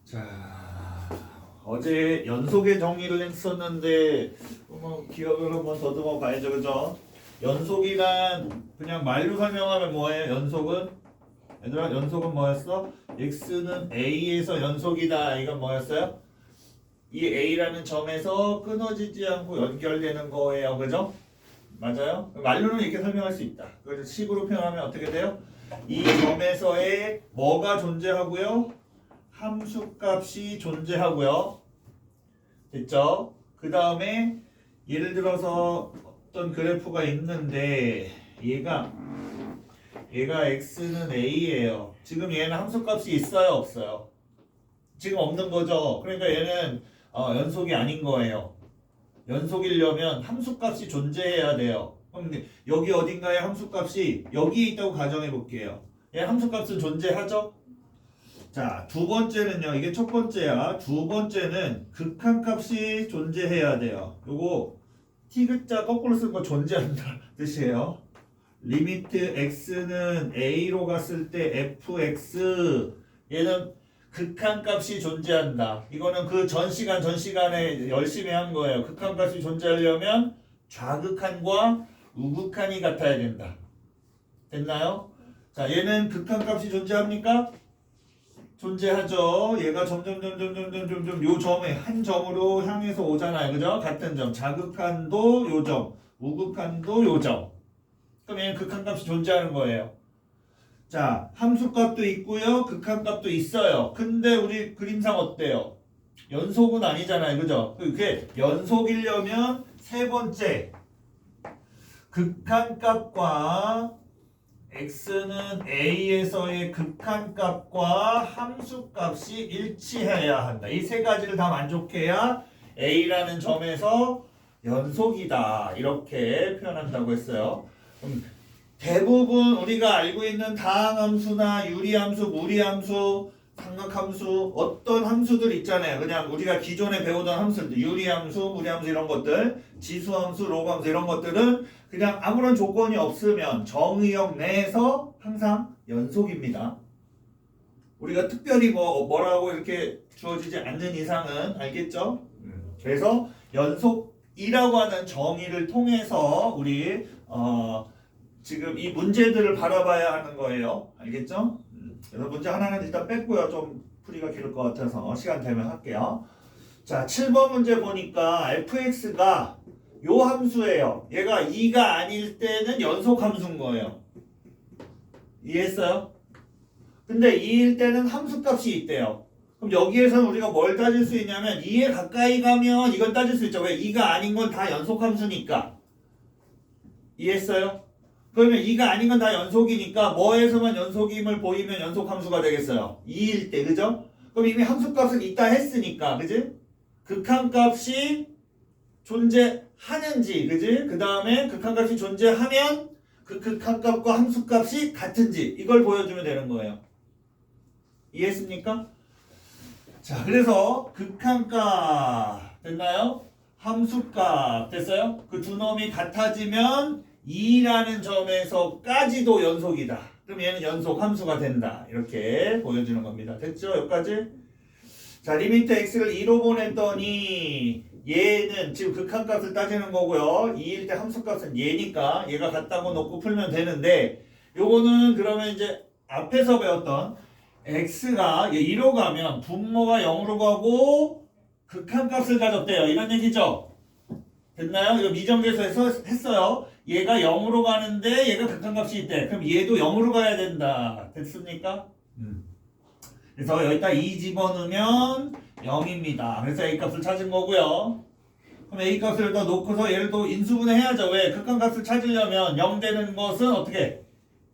자, 어제 연속의 정의를 했었는데 기억을 한번 더듬어 봐야죠, 그죠? 연속이란 그냥 말로 설명하면 뭐예요? 연속은 얘들아, 연속은 뭐였어? x는 a에서 연속이다. 이건 뭐였어요? 이 a라는 점에서 끊어지지 않고 연결되는 거예요, 그죠? 맞아요? 말로는 이렇게 설명할 수 있다. 그래서 식으로 표현하면 어떻게 돼요? 이 점에서의 뭐가 존재하고요? 함수값이 존재하고요. 됐죠? 그 다음에 예를 들어서 어떤 그래프가 있는데 얘가 x는 a예요. 지금 얘는 함수값이 있어요, 없어요? 지금 없는 거죠. 그러니까 얘는 연속이 아닌 거예요. 연속이려면 함수값이 존재해야 돼요. 그럼 여기 어딘가에 함수값이 여기에 있다고 가정해 볼게요. 얘 함수값은 존재하죠? 자, 두 번째는요. 이게 첫 번째야. 두 번째는 극한값이 존재해야 돼요. 요거 T글자 거꾸로 쓴 거 존재한다 뜻이에요. 리미트 x는 a로 갔을 때 fx 얘는 극한값이 존재한다. 이거는 그 전 시간에 열심히 한 거예요. 극한값이 존재하려면 좌극한과 우극한이 같아야 된다. 됐나요? 자, 얘는 극한값이 존재합니까? 존재하죠. 얘가 점점 요 점에 한 점으로 향해서 오잖아요. 그죠? 같은 점. 자극한도 요 점, 우극한도 요 점. 그럼 얘는 극한값이 존재하는 거예요. 자, 함수값도 있고요. 극한값도 있어요. 근데 우리 그림상 어때요? 연속은 아니잖아요. 그죠? 그게 연속이려면 세 번째 극한값과 x는 a에서의 극한값과 함수값이 일치해야 한다. 이 세 가지를 다 만족해야 a라는 점에서 연속이다. 이렇게 표현한다고 했어요. 대부분 우리가 알고 있는 다항함수나 유리함수, 무리함수, 삼각함수 어떤 함수들 있잖아요. 그냥 우리가 기존에 배우던 함수들 유리함수, 무리함수 이런 것들 지수함수, 로그함수 이런 것들은 그냥 아무런 조건이 없으면 정의역 내에서 항상 연속입니다. 우리가 특별히 뭐라고 이렇게 주어지지 않는 이상은 알겠죠? 그래서 연속이라고 하는 정의를 통해서 우리 지금 이 문제들을 바라봐야 하는 거예요. 알겠죠? 그래서 문제 하나는 일단 뺐고요. 좀 풀이가 길을 것 같아서 시간 되면 할게요. 자, 7번 문제 보니까 fx가 요 함수예요. 얘가 2가 아닐 때는 연속 함수인 거예요. 이해했어요? 근데 2일 때는 함수값이 있대요. 그럼 여기에서는 우리가 뭘 따질 수 있냐면 2에 가까이 가면 이건 따질 수 있죠. 왜? 2가 아닌 건 다 연속 함수니까. 이해했어요? 그러면 2가 아닌 건 다 연속이니까 뭐에서만 연속임을 보이면 연속 함수가 되겠어요. 2일 때, 그죠? 그럼 이미 함수값은 있다 했으니까, 그지? 극한값이 존재하는지, 그지? 그 다음에 극한값이 존재하면 그 극한값과 함수값이 같은지 이걸 보여주면 되는 거예요. 이해했습니까? 자, 그래서 극한값 됐나요? 함수값 됐어요? 그 두 놈이 같아지면 2라는 점에서까지도 연속이다. 그럼 얘는 연속 함수가 된다. 이렇게 보여주는 겁니다. 됐죠? 여기까지? 자, 리미트 x를 2로 보냈더니 얘는 지금 극한값을 따지는 거고요. 2일 때 함수값은 얘니까 얘가 같다고 놓고 풀면 되는데 요거는 그러면 이제 앞에서 배웠던 x가 2로 가면 분모가 0으로 가고 극한값을 가졌대요. 이런 얘기죠? 됐나요? 이거 미정계에서 했어요. 얘가 0으로 가는데 얘가 극한값이 있대. 그럼 얘도 0으로 가야 된다. 됐습니까? 그래서 여기다 2 집어넣으면 0입니다. 그래서 A값을 찾은 거고요. 그럼 A값을 더 놓고서 얘를 또 인수분해 해야죠. 왜? 극한값을 찾으려면 0 되는 것은 어떻게?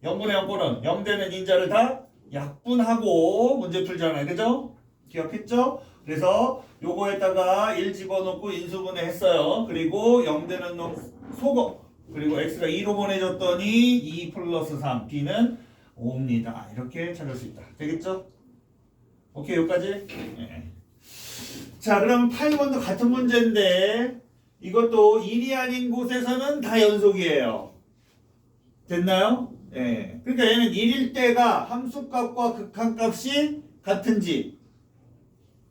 0분의 0꼴은 0 되는 인자를 다 약분하고 문제 풀잖아요. 그죠? 기억했죠? 그래서 요거에다가 1 집어넣고 인수분해 했어요. 그리고 0 되는 놈 소거. 그리고 x가 2로 보내줬더니 2 플러스 3, b는 5입니다. 이렇게 찾을 수 있다. 되겠죠? 오케이, 여기까지? 네. 자, 그럼 8번도 같은 문제인데 이것도 1이 아닌 곳에서는 다 연속이에요. 됐나요? 예. 그러니까 얘는 1일 때가 함수값과 극한값이 같은지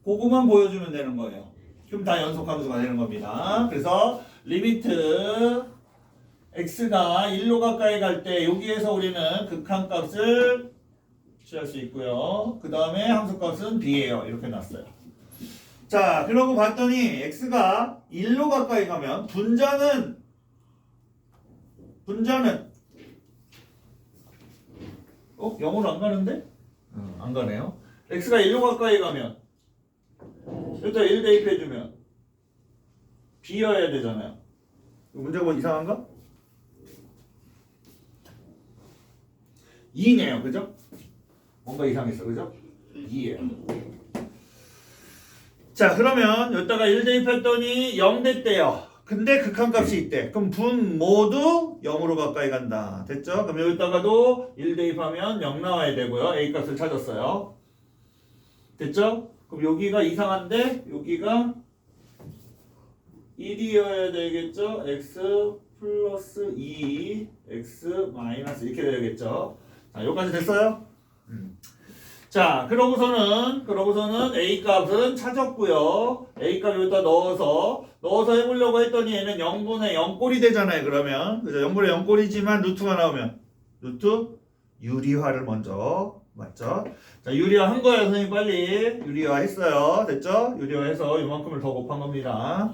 그거만 보여주면 되는 거예요. 그럼 다 연속함수가 되는 겁니다. 그래서 리미트 x가 1로 가까이 갈 때 여기에서 우리는 극한값을 취할 수 있고요. 그 다음에 함수값은 b예요. 이렇게 놨어요. 자, 그러고 봤더니 x가 1로 가까이 가면 분자는 어? 0으로 안 가는데? 안 가네요. x가 1로 가까이 가면 일단 1 대입해주면 b여야 되잖아요. 문제가 뭐 이상한가? 2네요. 그죠? 뭔가 이상했어. 그죠? 2예요. 자, 그러면 여기다가 1 대입했더니 0 됐대요. 근데 극한값이 있대. 그럼 분 모두 0으로 가까이 간다. 됐죠? 그럼 여기다가도 1 대입하면 0 나와야 되고요. A값을 찾았어요. 됐죠? 그럼 여기가 이상한데 여기가 1이어야 되겠죠? x 플러스 2 x 마이너스 이렇게 되겠죠? 자, 여기까지 됐어요? 자, 그러고서는 A 값은 찾았고요. A 값 여기다 넣어서 해보려고 했더니 얘는 0분의 0꼴이 되잖아요. 그러면 그죠? 0분의 0꼴이지만 루트가 나오면 루트 유리화를 먼저 맞죠? 자, 유리화 한 거예요. 선생님 빨리 유리화 했어요. 됐죠? 유리화해서 이만큼을 더 곱한 겁니다.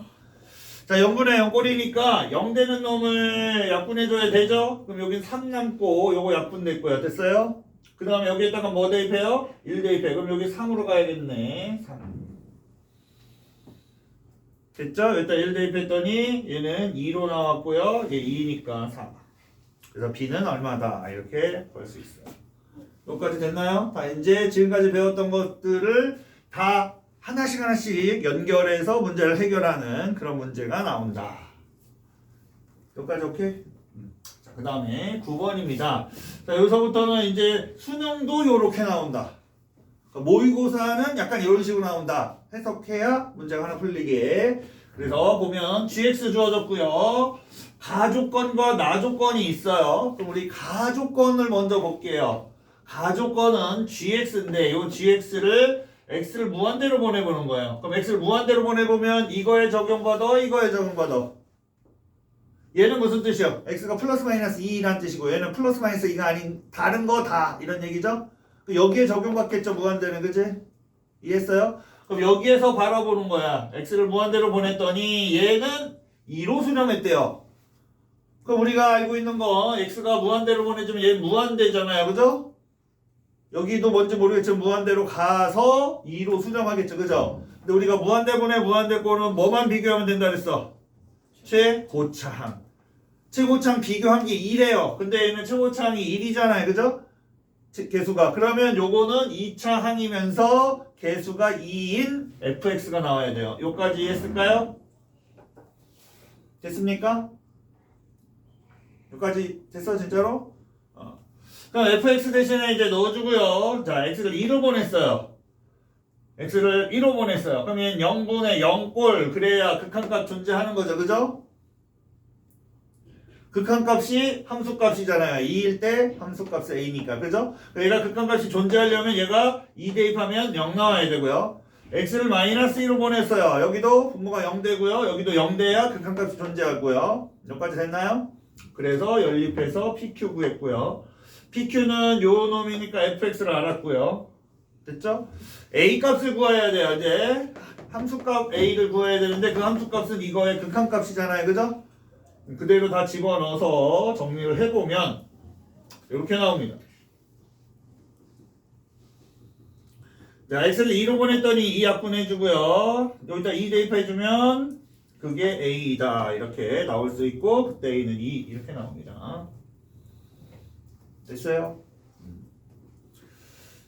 자, 0분의 0꼴이니까 0 되는 놈을 약분해줘야 되죠? 그럼 여긴 3 남고 요거 약분됐고요. 됐어요? 그 다음에 여기에다가 뭐 대입해요? 1 대입해. 그럼 여기 3으로 가야겠네. 3. 됐죠? 일단 1 대입했더니 얘는 2로 나왔고요. 얘 2니까 4. 그래서 b는 얼마다? 이렇게 볼 수 있어요. 여기까지 됐나요? 다 이제 지금까지 배웠던 것들을 다 하나씩 연결해서 문제를 해결하는 그런 문제가 나온다. 여기까지 오케이? 자, 그 다음에 9번입니다. 자, 여기서부터는 이제 수능도 요렇게 나온다. 그러니까 모의고사는 약간 이런 식으로 나온다. 해석해야 문제가 하나 풀리게. 그래서 보면 gx 주어졌고요. 가조건과 나조건이 있어요. 그럼 우리 가조건을 먼저 볼게요. 가조건은 gx인데 이 gx를 x를 무한대로 보내보는 거예요. 그럼 x를 무한대로 보내보면 이거에 적용받아, 이거에 적용받아. 얘는 무슨 뜻이요? x가 플러스 마이너스 2라는 뜻이고 얘는 플러스 마이너스 2가 아닌 다른 거 다 이런 얘기죠? 여기에 적용받겠죠, 무한대는. 그치? 이해했어요? 그럼 여기에서 바라보는 거야. x를 무한대로 보냈더니 얘는 2로 수렴했대요. 그럼 우리가 알고 있는 거 x가 무한대로 보내주면 얘 무한대잖아요. 그죠? 여기도 뭔지 모르겠지만 무한대로 가서 2로 수렴하겠죠. 그죠? 근데 우리가 무한대 분의 무한대 거는 뭐만 비교하면 된다 그랬어? 최고차항. 최고차항 비교한 게 2래요. 근데 얘는 최고차항이 1이잖아요. 그죠? 개수가. 그러면 요거는 2차 항이면서 개수가 2인 fx가 나와야 돼요. 요까지 이해했을까요? 됐습니까? 요까지 됐어 진짜로? 그럼 fx 대신에 이제 넣어주고요. 자, x를 2로 보냈어요. x를 2로 보냈어요. 그러면 0분의 0꼴 그래야 극한값 존재하는 거죠. 그죠? 극한값이 함수값이잖아요. 2일 때 함수값은 a니까. 그죠? 얘가 극한값이 존재하려면 얘가 2 대입하면 0 나와야 되고요. x를 마이너스 2로 보냈어요. 여기도 분모가 0 되고요. 여기도 0 돼야 극한값이 존재하고요. 여기까지 됐나요? 그래서 연립해서 pq 구했고요. pq는 요 놈이니까 fx를 알았고요. 됐죠? a 값을 구해야 돼요. 이제 함수값 a를 구해야 되는데 그 함수값은 이거의 극한값이잖아요. 그죠? 그대로 다 집어넣어서 정리를 해보면 이렇게 나옵니다. 자, x를 2로 보냈더니 2 약분해주고요. 여기다 2 대입해주면 그게 a이다. 이렇게 나올 수 있고 그때 a는 2 이렇게 나옵니다. 됐어요?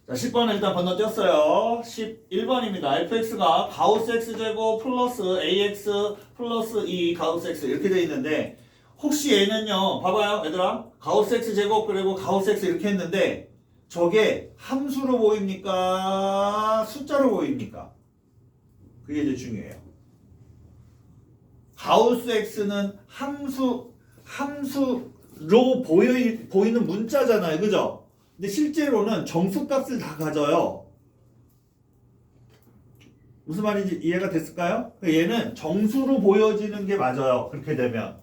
자, 10번은 일단 건너뛰었어요. 11번입니다. fx가 가우스 x제곱 플러스 ax 플러스 2 가우스 x 이렇게 되어 있는데 혹시 얘는요, 봐봐요 얘들아, 가우스 x제곱 그리고 가우스 x 이렇게 했는데 저게 함수로 보입니까? 숫자로 보입니까? 그게 이제 중요해요. 가우스 x는 함수로 보이는 문자잖아요. 그죠? 근데 실제로는 정수값을 다 가져요. 무슨 말인지 이해가 됐을까요? 얘는 정수로 보여지는 게 맞아요. 그렇게 되면.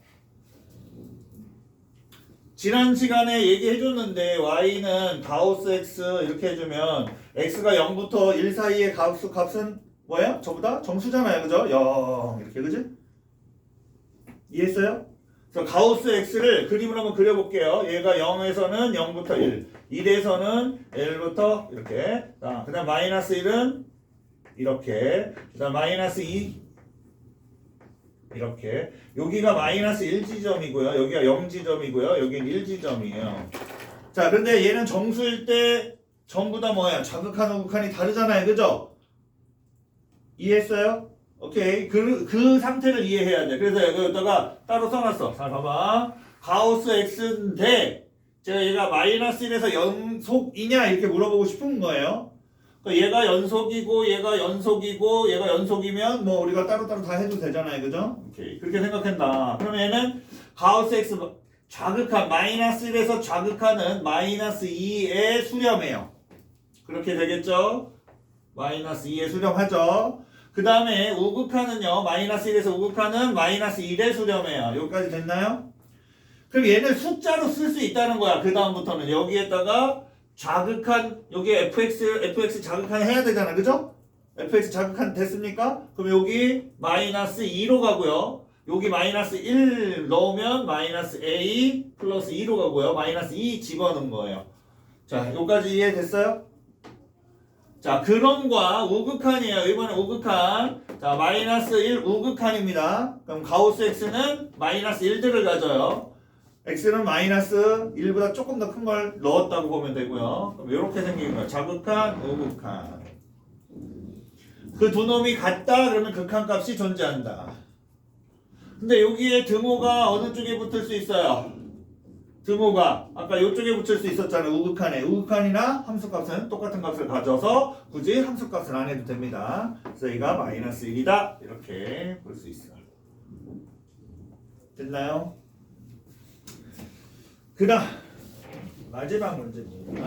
지난 시간에 얘기해줬는데 y는 가우스 x 이렇게 해주면 x가 0부터 1 사이의 가우스 값은 뭐예요? 전부 다 정수잖아요. 그죠? 0 이렇게 그지? 이해했어요? 그래서 가우스 x를 그림을 한번 그려볼게요. 얘가 0에서는 0부터 1, 1에서는 1부터 이렇게, 그 다음 마이너스 1은 이렇게, 그 다음 마이너스 2 이렇게, 여기가 마이너스 1지점이고요. 여기가 0지점이고요. 여기는 1지점이에요. 자, 그런데 얘는 정수일 때 전부 다 뭐야? 자극한 우극한이 다르잖아요. 그죠? 이해했어요? 오케이. 그 상태를 이해해야 돼. 그래서 여기다가 따로 써놨어. 잘 봐봐. 가우스 x인데, 제가 얘가 마이너스 1에서 연속이냐? 이렇게 물어보고 싶은 거예요. 얘가 연속이고, 얘가 연속이고, 얘가 연속이면 뭐 우리가 따로따로 다 해도 되잖아요. 그죠? 오케이. 그렇게 생각한다. 그러면 얘는 가우스 x 좌극한, 마이너스 1에서 좌극하는 마이너스 2의 수렴이에요. 그렇게 되겠죠? 마이너스 2의 수렴하죠? 그 다음에 우극한은요, 마이너스 1에서 우극한은 마이너스 1의 수렴이에요. 여기까지 됐나요? 그럼 얘는 숫자로 쓸 수 있다는 거야. 그 다음부터는 여기에다가 자극한, 여기 fx 자극한 해야 되잖아. 그죠? fx 자극한 됐습니까? 그럼 여기 마이너스 2로 가고요. 여기 마이너스 1 넣으면 마이너스 a 플러스 2로 가고요. 마이너스 2 집어넣은 거예요. 자, 여기까지 이해됐어요? 자, 그럼과 우극한이에요. 이번엔 우극한. 자, 마이너스 1 우극한입니다. 그럼 가우스 x는 마이너스 1들을 가져요. x는 마이너스 1보다 조금 더 큰 걸 넣었다고 보면 되고요. 그럼 이렇게 생긴 거예요. 자극한, 우극한. 그 두 놈이 같다 그러면 극한값이 존재한다. 근데 여기에 등호가 어느 쪽에 붙을 수 있어요? 등호가 아까 이쪽에 붙일 수 있었잖아요. 우극한에. 우극한이나 함수값은 똑같은 값을 가져서 굳이 함수값은 안 해도 됩니다. 그래서 얘가 마이너스 1이다. 이렇게 볼 수 있어요. 됐나요? 그 다음 마지막 문제입니다.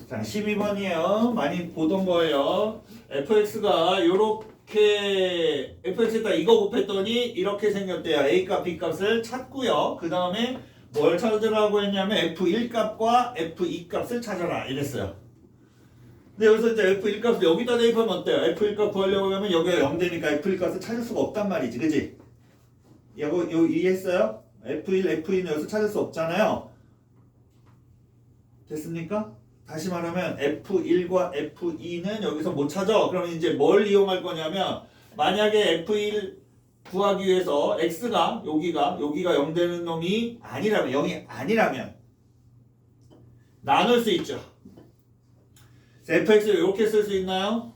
자, 12번이에요. 많이 보던 거예요. fx가 요렇게 fx에다 이거 곱했더니 이렇게 생겼대요. a값, b값을 찾고요. 그 다음에 뭘 찾으라고 했냐면 f1 값과 f2 값을 찾아라 이랬어요. 근데 여기서 이제 f1 값을 여기다 대입하면 어때요? f1 값 구하려고 하면 여기가 0 되니까 f1 값을 찾을 수가 없단 말이지. 그지? 요 이해했어요? f1, f2는 여기서 찾을 수 없잖아요. 됐습니까? 다시 말하면 F1과 F2는 여기서 못 찾아. 그러면 이제 뭘 이용할 거냐면 만약에 F1 구하기 위해서 X가 여기가 0 되는 놈이 아니라면 0이 아니라면 나눌 수 있죠. fx를 이렇게 쓸 수 있나요?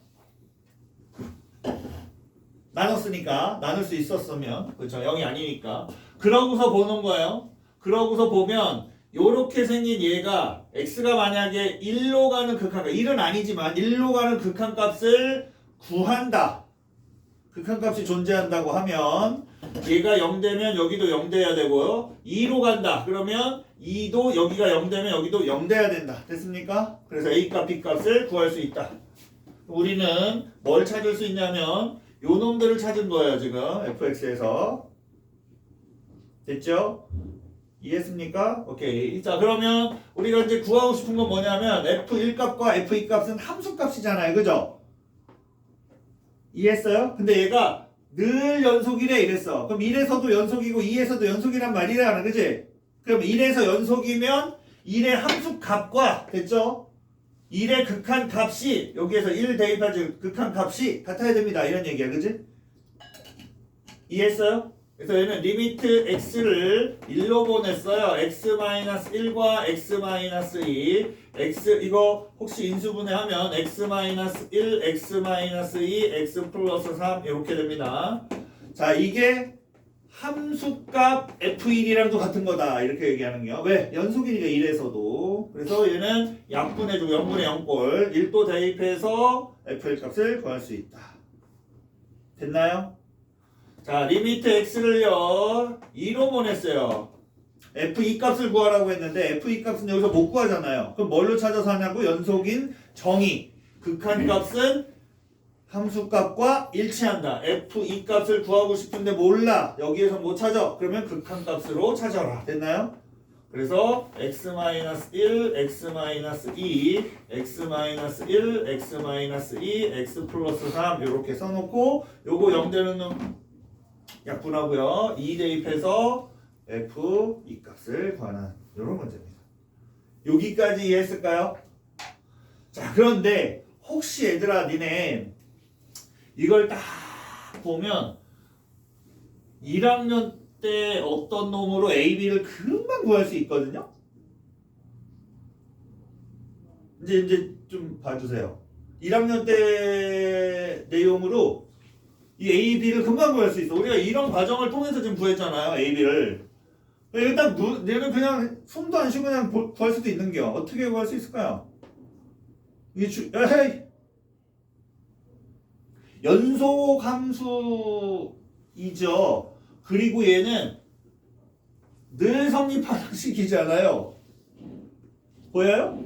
나눴으니까 나눌 수 있었으면 그렇죠. 0이 아니니까. 그러고서 보는 거예요. 그러고서 보면 요렇게 생긴 얘가 x가 만약에 1로 가는 극한값 1은 아니지만 1로 가는 극한값을 구한다. 극한값이 존재한다고 하면 얘가 0 되면 여기도 0 돼야 되고요. 2로 간다. 그러면 2도 여기가 0 되면 여기도 0 돼야 된다. 됐습니까? 그래서 a값, b값을 구할 수 있다. 우리는 뭘 찾을 수 있냐면 요 놈들을 찾은 거예요. 지금 fx에서. 됐죠? 이해했습니까? 오케이. 자, 그러면 우리가 이제 구하고 싶은 건 뭐냐면 f1 값과 f2 값은 함수 값이잖아요. 그죠? 이해했어요? 근데 얘가 늘 연속이래 이랬어. 그럼 1에서도 연속이고 2에서도 연속이란 말이잖아. 그지? 그럼 1에서 연속이면 1의 함수 값과 됐죠? 1의 극한 값이 여기에서 1 대입하지 극한 값이 같아야 됩니다. 이런 얘기야. 그지? 이해했어요? 그래서 얘는 리미트 x를 1로 보냈어요. x-1과 x-2 x 이거 혹시 인수분해하면 x-1, x-2, x 플러스 3 이렇게 됩니다. 자, 이게 함수값 f1이랑도 같은 거다 이렇게 얘기하는 거예요. 왜? 연속이니까 1에서도. 그래서 얘는 약분해주고 0분의 0꼴 1도 대입해서 f1 값을 구할 수 있다. 됐나요? 자, 리미트 x를요 2로 보냈어요. f2 값을 구하라고 했는데 f2 값은 여기서 못 구하잖아요. 그럼 뭘로 찾아서 하냐고? 연속인 정의. 극한값은 함수값과 일치한다. f2 값을 구하고 싶은데 몰라. 여기에서 못 찾아. 그러면 극한값으로 찾아라. 됐나요? 그래서 x-1, x-2, x-1, x-2, x 플러스 3 이렇게 써놓고 요거 0 되는 놈 약분하고요. 2 대입해서 f2 값을 구하는 이런 문제입니다. 여기까지 이해했을까요? 자, 그런데 혹시 얘들아 니네 이걸 딱 보면 1학년 때 어떤 놈으로 A, B를 금방 구할 수 있거든요. 이제 좀 봐주세요. 1학년 때 내용으로 이 A, B를 금방 구할 수 있어. 우리가 이런 과정을 통해서 지금 구했잖아요. A, B를. 일단 얘는 그냥 손도 안 쉬고 그냥 구할 수도 있는겨. 어떻게 구할 수 있을까요? 이게 에헤이! 연속 함수이죠. 그리고 얘는 늘 성립하는 식이잖아요. 보여요?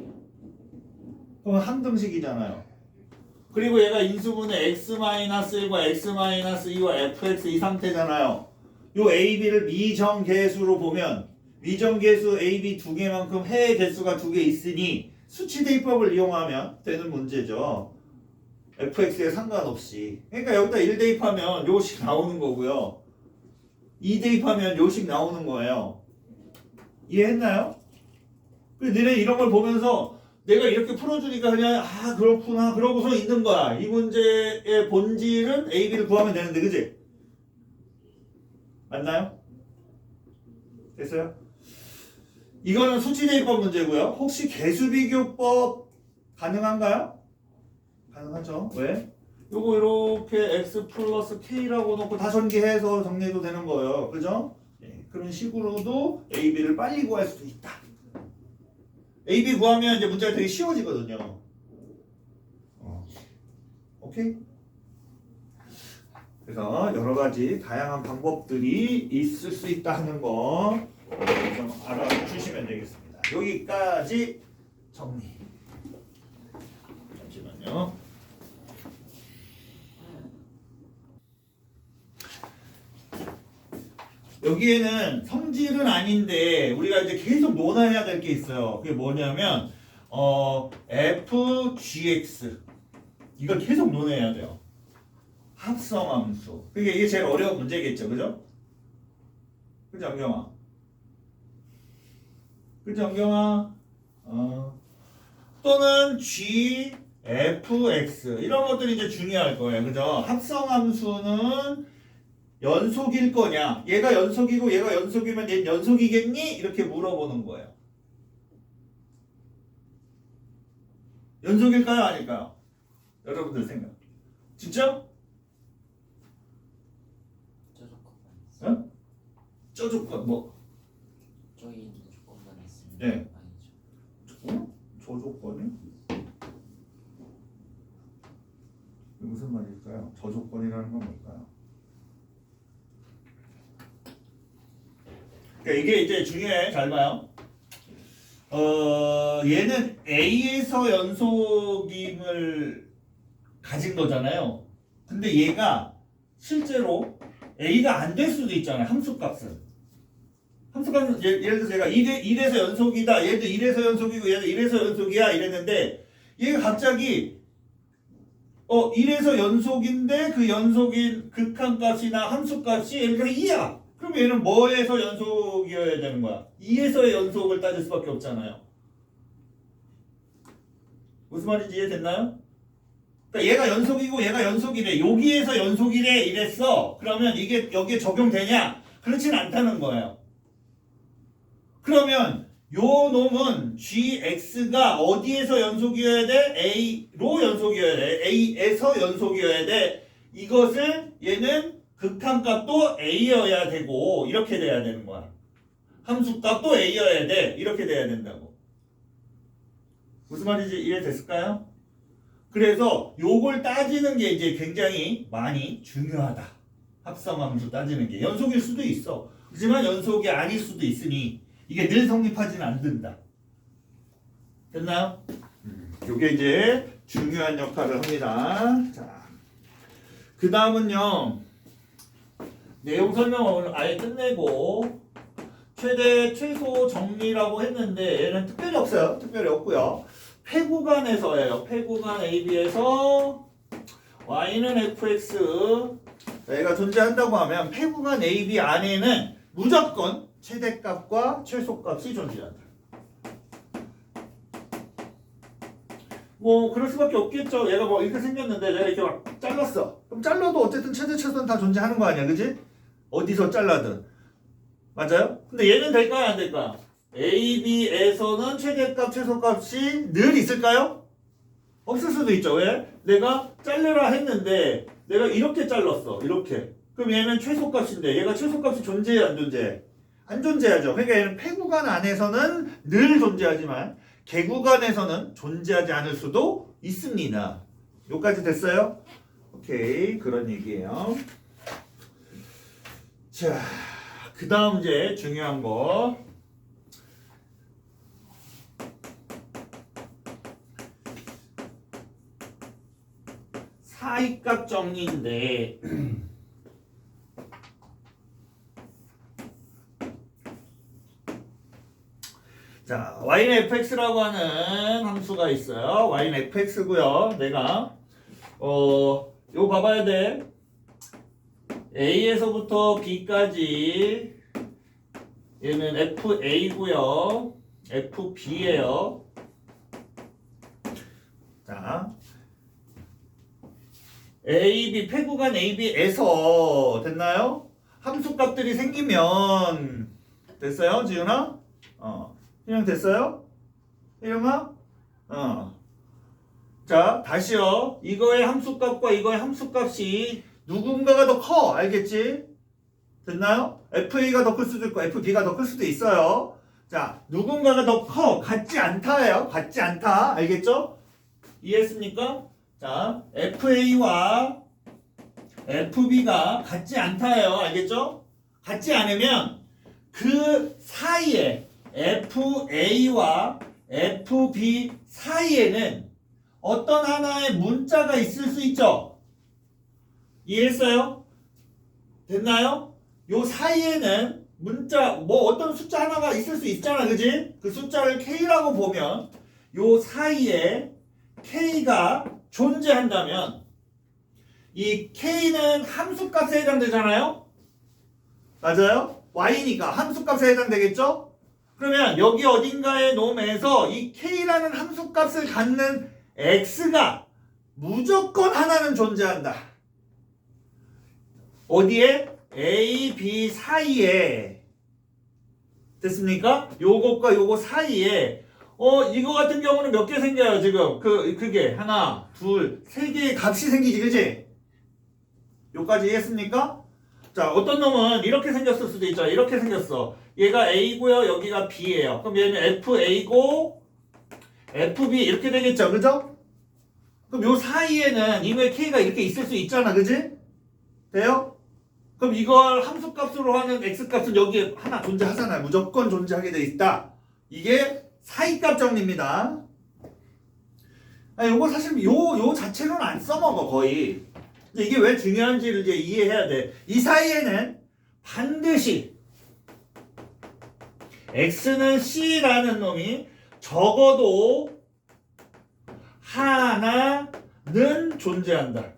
그럼 항등식이잖아요. 그리고 얘가 인수분해 x-1과 x-2와 fx 이 상태잖아요. 요 a, b를 미정계수로 보면 미정계수 a, b 두 개만큼 해의 개수가 두 개 있으니 수치 대입법을 이용하면 되는 문제죠. fx에 상관없이. 그러니까 여기다 1 대입하면 요식 나오는 거고요. 2 대입하면 요식 나오는 거예요. 이해했나요? 그래서 너네 이런 걸 보면서 내가 이렇게 풀어주니까 그냥 아 그렇구나 그러고서 있는 거야. 이 문제의 본질은 A, B를 구하면 되는데 그지? 맞나요? 됐어요? 이거는 수치대입법 문제고요. 혹시 개수비교법 가능한가요? 가능하죠. 왜? 요거 이렇게 x 플러스 k라고 놓고 다 전개해서 정리해도 되는 거예요. 그죠? 네, 그런 식으로도 A, B를 빨리 구할 수도 있다. A, B 구하면 이제 문제가 되게 쉬워지거든요. 오케이? 그래서 여러 가지 다양한 방법들이 있을 수 있다 하는 거 좀 알아주시면 되겠습니다. 여기까지 정리. 잠시만요. 여기에는 성질은 아닌데 우리가 이제 계속 논해야 될 게 있어요. 그게 뭐냐면 fgx 이걸 계속 논해야 돼요. 합성함수. 그게 이게 제일 어려운 문제겠죠, 그죠? 그죠, 안경아? 그죠, 안경아? 또는 g, fx 이런 것들이 이제 중요할 거예요, 그죠? 합성함수는 연속일 거냐? 얘가 연속이고 얘가 연속이면 얘는 연속이겠니? 이렇게 물어보는 거예요. 연속일까요? 아닐까요? 여러분들 생각. 진짜? 응? 저 조건 뭐? 저기 있는 조건만 있으면 네. 아니죠. 저 조건이? 무슨 말일까요? 저 조건이라는 건 뭘까요? 그러니까 이게 이제 중요해. 잘 봐요. 얘는 A에서 연속임을 가진 거잖아요. 근데 얘가 실제로 A가 안 될 수도 있잖아요. 함수값은. 함수값은 예를 들어서 제가 1에서 연속이다. 얘도 1에서 연속이고 얘도 1에서 연속이야. 이랬는데 얘가 갑자기 1에서 연속인데 그 연속인 극한값이나 함수값이 예를 들어 2야. 그럼 얘는 뭐에서 연속이어야 되는 거야? 2에서의 연속을 따질 수밖에 없잖아요. 무슨 말인지 이해됐나요? 그러니까 얘가 연속이고 얘가 연속이래. 여기에서 연속이래 이랬어. 그러면 이게 여기에 적용되냐? 그렇진 않다는 거예요. 그러면 요 놈은 gx가 어디에서 연속이어야 돼? a로 연속이어야 돼. a에서 연속이어야 돼. 이것을 얘는 극한값도 a여야 되고 이렇게 돼야 되는 거야. 함수값도 a여야 돼. 이렇게 돼야 된다고. 무슨 말인지 이해됐을까요? 그래서 요걸 따지는 게 이제 굉장히 많이 중요하다. 합성함수 따지는 게 연속일 수도 있어. 하지만 연속이 아닐 수도 있으니 이게 늘 성립하지는 않는다. 됐나요? 이게 이제 중요한 역할을 합니다. 자, 그 다음은요. 내용 설명을 아예 끝내고 최대 최소 정리라고 했는데 얘는 특별히 없어요. 특별히 없고요. 폐구간에서예요. 폐구간 AB에서 y는 fx 얘가 존재한다고 하면 폐구간 AB 안에는 무조건 최대값과 최소값이 존재한다. 뭐 그럴 수밖에 없겠죠. 얘가 뭐 이렇게 생겼는데 내가 이렇게 막 잘랐어. 그럼 잘라도 어쨌든 최대 최소는 다 존재하는 거 아니야, 그지? 어디서 잘라든 맞아요? 근데 얘는 될까요, 안 될까요? AB에서는 최대값, 최소값이 늘 있을까요? 없을 수도 있죠. 왜? 내가 자르라 했는데 내가 이렇게 잘랐어. 이렇게. 그럼 얘는 최소값인데 얘가 최소값이 존재해, 안 존재해? 안 존재하죠. 그러니까 얘는 폐구간 안에서는 늘 존재하지만 개구간에서는 존재하지 않을 수도 있습니다. 여기까지 됐어요? 오케이, 그런 얘기예요. 자, 그 다음 이제 중요한 거. 사이값 정리인데 자, y는 fx라고 하는 함수가 있어요. y는 fx고요. 내가 이거 봐봐야 돼. A에서부터 B까지 얘는 FA고요. FB예요. 자, AB 폐구간 AB에서 됐나요? 함수값들이 생기면 됐어요, 지훈아? 그냥 됐어요? 혜영아? 자, 다시요. 이거의 함수값과 이거의 함수값이 누군가가 더 커. 알겠지? 됐나요? FA가 더 클 수도 있고 FB가 더 클 수도 있어요. 자, 누군가가 더 커. 같지 않다예요. 같지 않다. 알겠죠? 이해했습니까? 자, FA와 FB가 같지 않다예요. 알겠죠? 같지 않으면 그 사이에 FA와 FB 사이에는 어떤 하나의 문자가 있을 수 있죠? 이해했어요? 됐나요? 요 사이에는 문자, 뭐 어떤 숫자 하나가 있을 수 있잖아, 그지? 그 숫자를 K라고 보면 요 사이에 K가 존재한다면 이 K는 함수값에 해당되잖아요? 맞아요? Y니까 함수값에 해당되겠죠? 그러면 여기 어딘가에 놓으면서 이 K라는 함수값을 갖는 X가 무조건 하나는 존재한다. 어디에? A, B 사이에. 됐습니까? 요것과 요거 사이에 이거 같은 경우는 몇 개 생겨요, 지금? 그게 하나, 둘, 세 개의 값이 생기지, 그지? 요까지 이해했습니까? 자, 어떤 놈은 이렇게 생겼을 수도 있죠. 이렇게 생겼어. 얘가 A고요, 여기가 B예요. 그럼 얘는 FA고 FB 이렇게 되겠죠, 그죠? 그럼 요 사이에는 이외 K가 이렇게 있을 수 있잖아, 그지? 돼요? 그럼 이걸 함수값으로 하는 X값은 여기에 하나 존재하잖아요. 무조건 존재하게 돼 있다. 이게 사이값 정리입니다. 요거 사실 요 자체로는 안 써먹어, 거의. 근데 이게 왜 중요한지를 이제 이해해야 돼. 이 사이에는 반드시 X는 C라는 놈이 적어도 하나는 존재한다.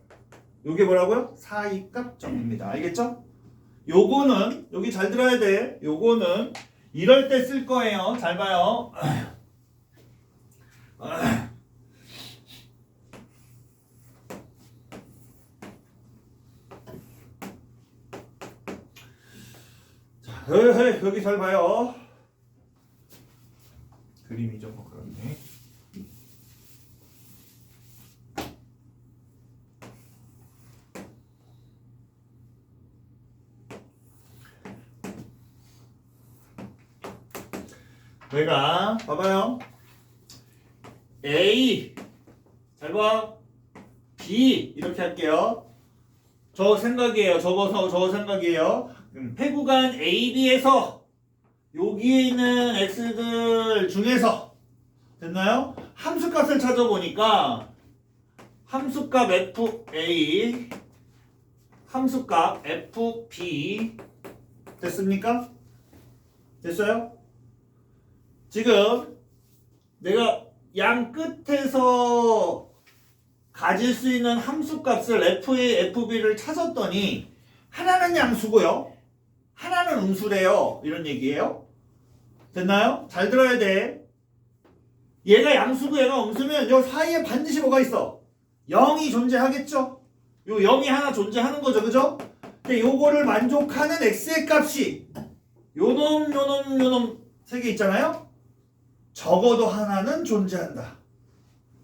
요게 뭐라고요? 사이값 정리입니다. 알겠죠? 요거는 여기 잘 들어야 돼. 요거는 이럴 때 쓸 거예요. 잘 봐요. 자, 여기 잘 봐요. 그림이 좀 그렇네. 내가 봐봐요. A 잘 봐. B 이렇게 할게요. 저 생각이에요. 접어서 저 생각이에요. 폐구간 AB에서 여기에 있는 x들 중에서 됐나요? 함수값을 찾아보니까 함수값 fa, 함수값 fb 됐습니까? 됐어요? 지금 내가 양 끝에서 가질 수 있는 함수값을 fa, fb를 찾았더니 하나는 양수고요. 하나는 음수래요. 이런 얘기예요. 됐나요? 잘 들어야 돼. 얘가 양수고 얘가 음수면 요 사이에 반드시 뭐가 있어? 0이 존재하겠죠? 요 0이 하나 존재하는 거죠. 그죠? 근데 요거를 만족하는 x의 값이 요놈 세 개 있잖아요? 적어도 하나는 존재한다.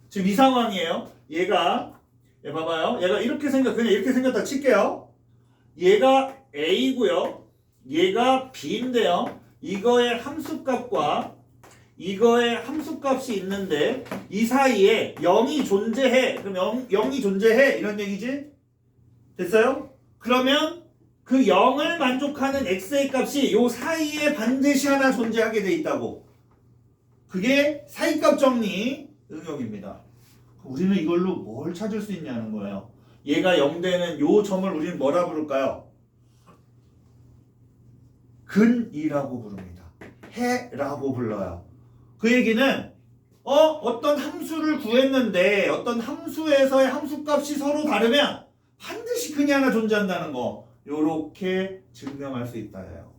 지금 이 상황이에요. 얘 봐봐요. 얘가 그냥 이렇게 생겼다 칠게요. 얘가 a고요. 얘가 b인데요. 이거의 함수값과 이거의 함수값이 있는데 이 사이에 0이 존재해. 그럼 0이 존재해. 이런 얘기지? 됐어요? 그러면 그 0을 만족하는 x의 값이 요 사이에 반드시 하나 존재하게 돼 있다고. 그게 사이값 정리 응용입니다. 우리는 이걸로 뭘 찾을 수 있냐는 거예요. 얘가 0되는 요 점을 우리는 뭐라 부를까요? 근이라고 부릅니다. 해라고 불러요. 그 얘기는 어떤 함수를 구했는데 어떤 함수에서의 함수값이 서로 다르면 반드시 근이 하나 존재한다는 거. 요렇게 증명할 수 있다예요.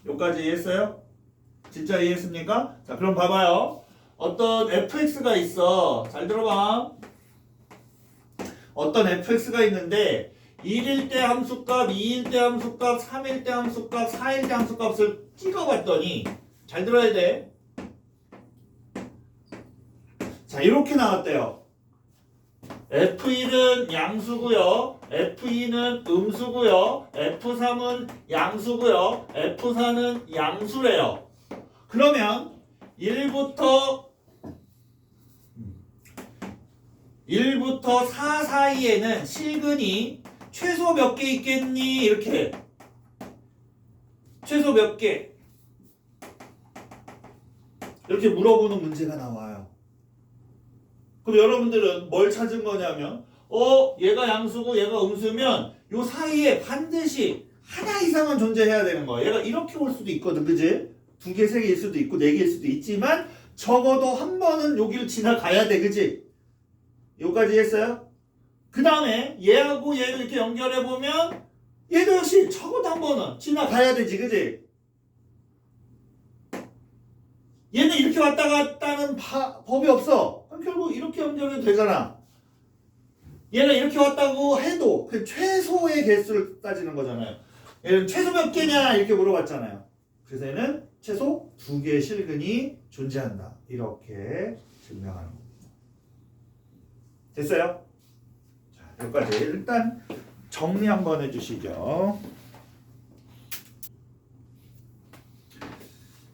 여기까지 이해했어요? 진짜 이해했습니까? 자, 그럼 봐봐요. 어떤 fx가 있어. 잘 들어봐. 어떤 fx가 있는데 1일 때 함수값, 2일 때 함수값, 3일 때 함수값, 4일 때 함수값을 찍어봤더니 잘 들어야 돼. 자, 이렇게 나왔대요. F1은 양수고요. F2는 음수고요. F3은 양수고요. F4는 양수래요. 그러면 1부터 4 사이에는 실근이 최소 몇 개 있겠니? 이렇게 최소 몇 개? 이렇게 물어보는 문제가 나와요. 그럼 여러분들은 뭘 찾은 거냐면 얘가 양수고 얘가 음수면 요 사이에 반드시 하나 이상은 존재해야 되는 거야. 얘가 이렇게 올 수도 있거든. 그지? 2개, 3개일 수도 있고 4개일 수도 있지만 적어도 한 번은 여기를 지나가야 돼. 그지? 여기까지 했어요? 그 다음에 얘하고 얘를 이렇게 연결해보면 얘도 역시 적어도 한 번은 지나가야 되지. 그지? 얘는 이렇게 왔다 갔다는 법이 없어. 그럼 결국 이렇게 연결해도 되잖아. 얘는 이렇게 왔다고 해도 그 최소의 개수를 따지는 거잖아요. 얘는 최소 몇 개냐 이렇게 물어봤잖아요. 그래서 얘는 최소 2개의 실근이 존재한다. 이렇게 증명하는 겁니다. 됐어요? 자, 여기까지 일단 정리 한번 해주시죠.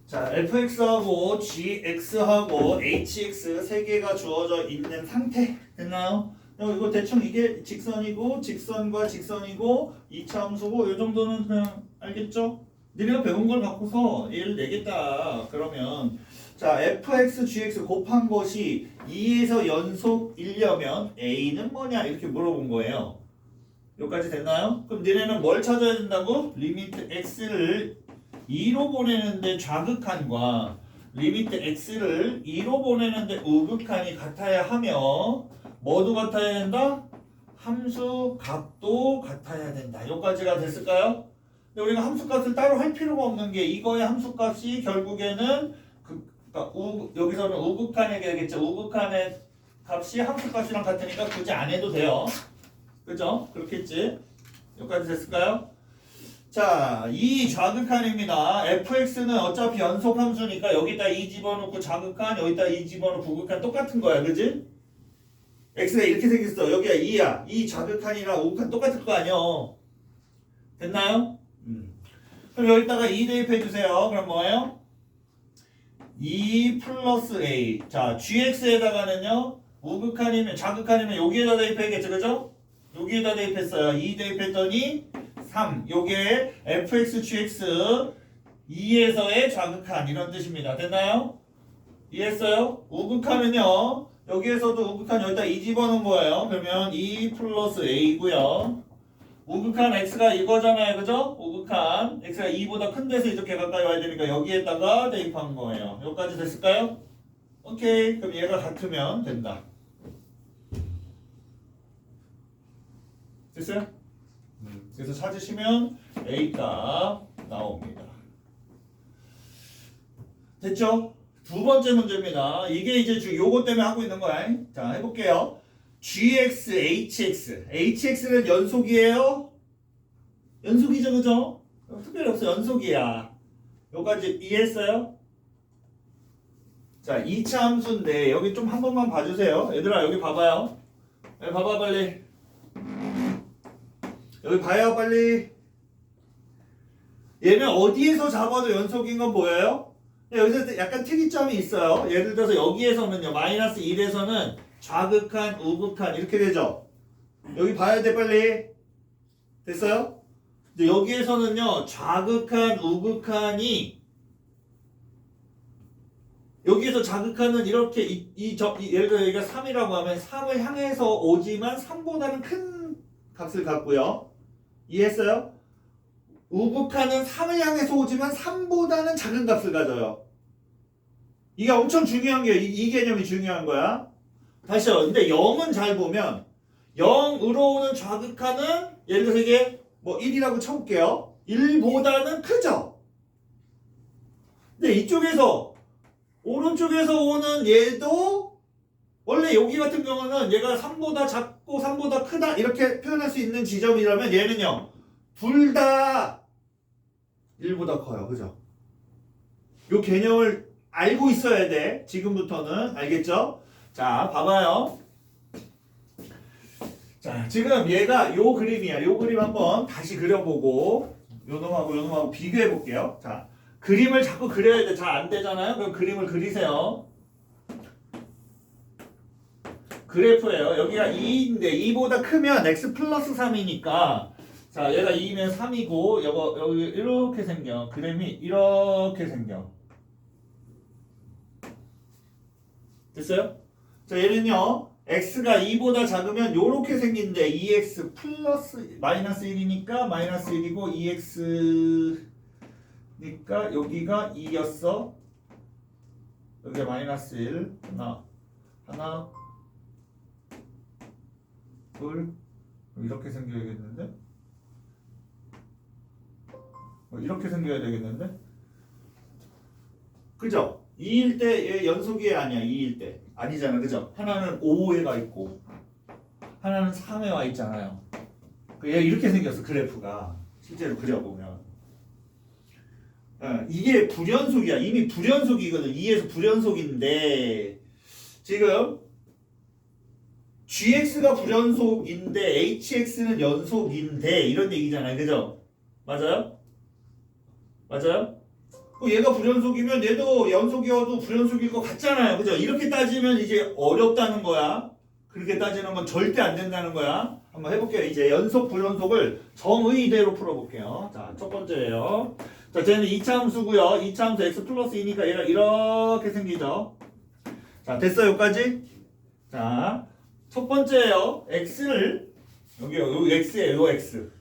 자, fx하고 gx하고 hx 세 개가 주어져 있는 상태 됐나요? 이거 대충 이게 직선이고 직선과 직선이고 2차 함수고 이 정도는 그냥 알겠죠? 너네가 배운 걸 갖고서 얘를 내겠다 그러면 자 fx, gx 곱한 것이 2에서 연속이려면 a는 뭐냐 이렇게 물어본 거예요. 여기까지 됐나요? 그럼 너네는 뭘 찾아야 된다고? 리미트 x를 2로 보내는데 좌극한과 리미트 x를 2로 보내는데 우극한이 같아야 하며 뭐도 같아야 된다? 함수 값도 같아야 된다. 여기까지가 됐을까요? 근데 우리가 함수 값을 따로 할 필요가 없는 게 이거의 함수 값이 결국에는 여기서는 우극한이 되겠죠. 우극한의 값이 함수 값이랑 같으니까 굳이 안 해도 돼요. 그죠? 그렇겠지? 여기까지 됐을까요? 자, 이 좌극한입니다. fx는 어차피 연속 함수니까 여기다 2 집어넣고 좌극한, 여기다 2 집어넣고 우극한 똑같은 거야. 그지? x가 이렇게 생겼어. 여기가 2야. 이 좌극한이랑 우극한 똑같을 거 아니야. 됐나요? 그럼 여기다가 2 대입해 주세요. 그럼 뭐예요? 2 플러스 a. 자, gx에다가는요. 우극한이면 좌극한이면 여기에다 대입해야겠죠. 그죠? 여기에다 대입했어요. 2 대입했더니 3. 요게 fx, gx 2에서의 좌극한 이런 뜻입니다. 됐나요? 이해했어요? 우극한은요. 여기에서도 우극한 여기다 2 집어넣은 거예요. 그러면 2 플러스 a고요. 우극한 x가 이거잖아요. 그죠? 우극한 x가 2보다 큰 데서 이렇게 가까이 와야 되니까 여기에다가 대입한 거예요. 여기까지 됐을까요? 오케이. 그럼 얘가 같으면 된다. 됐어요? 그래서 찾으시면 A값 나옵니다. 됐죠? 두 번째 문제입니다. 이게 이제 요거 때문에 하고 있는 거야. 자, 해볼게요. GX, HX. HX는 연속이에요? 연속이죠, 그죠? 특별히 없어. 연속이야. 요까지 이해했어요? 자, 2차 함수인데 여기 좀 한 번만 봐주세요. 얘들아, 여기 봐봐요. 여기 봐봐, 빨리. 여기 봐요, 빨리. 얘는 어디에서 잡아도 연속인 건 보여요? 여기서 약간 특이점이 있어요. 예를 들어서 여기에서는요, 마이너스 1에서는 좌극한, 우극한 이렇게 되죠? 여기 봐야 돼, 빨리. 됐어요? 근데 여기에서는요, 좌극한, 우극한이 여기에서 좌극한은 이렇게 예를 들어 여기가 3이라고 하면 3을 향해서 오지만 3보다는 큰 값을 갖고요. 이해했어요? 우극한은 3을 향해서 오지만 3보다는 작은 값을 가져요. 이게 엄청 중요한 게 이 개념이 중요한 거야. 다시요. 근데 0은 잘 보면 0으로 오는 좌극한은 예를 들어서 이게 뭐 1이라고 쳐볼게요. 1보다는 크죠. 근데 이쪽에서 오른쪽에서 오는 얘도 원래 여기 같은 경우는 얘가 3보다 작고 3보다 크다 이렇게 표현할 수 있는 지점이라면 얘는요. 둘 다 1보다 커요. 그죠? 요 개념을 알고 있어야 돼. 지금부터는. 알겠죠? 자, 봐봐요. 자, 지금 얘가 요 그림이야. 요 그림 한번 다시 그려보고 요 놈하고 비교해 볼게요. 자, 그림을 자꾸 그려야 돼. 잘 안 되잖아요? 그럼 그림을 그리세요. 그래프예요. 여기가 2인데 2보다 크면 x 플러스 3이니까 자, 얘가 2면 3이고 여기 이렇게 생겨. 그림이 이렇게 생겨. 됐어요? 자, 얘는요. x가 2보다 작으면 요렇게 생긴데 2x 플러스 마이너스 1이니까 마이너스 1이고 2x니까 여기가 2였어. 여기가 마이너스 1. 하나 둘 이렇게 생겨야겠는데? 이렇게 생겨야 되겠는데? 그죠? 2일 때 얘 연속이 아니야. 2일 때 아니잖아. 그죠? 하나는 5회가 있고 하나는 3회 와 있잖아요. 얘 이렇게 생겼어. 그래프가 실제로 그려보면 이게 불연속이야. 이미 불연속이거든. 2에서 불연속인데 지금 GX가 불연속인데 HX는 연속인데 이런 얘기잖아요. 그죠? 맞아요? 맞아요? 얘가 불연속이면 얘도 연속이어도 불연속일 것 같잖아요. 그죠? 이렇게 따지면 이제 어렵다는 거야. 그렇게 따지는 건 절대 안 된다는 거야. 한번 해볼게요. 이제 연속 불연속을 정의대로 풀어볼게요. 자, 첫 번째예요. 자, 쟤는 2차 함수고요. 2차 함수 x 플러스 2니까 얘가 이렇게 생기죠. 자, 됐어요? 여기까지? 자, 첫 번째예요. x를 여기 x예요. 요 x.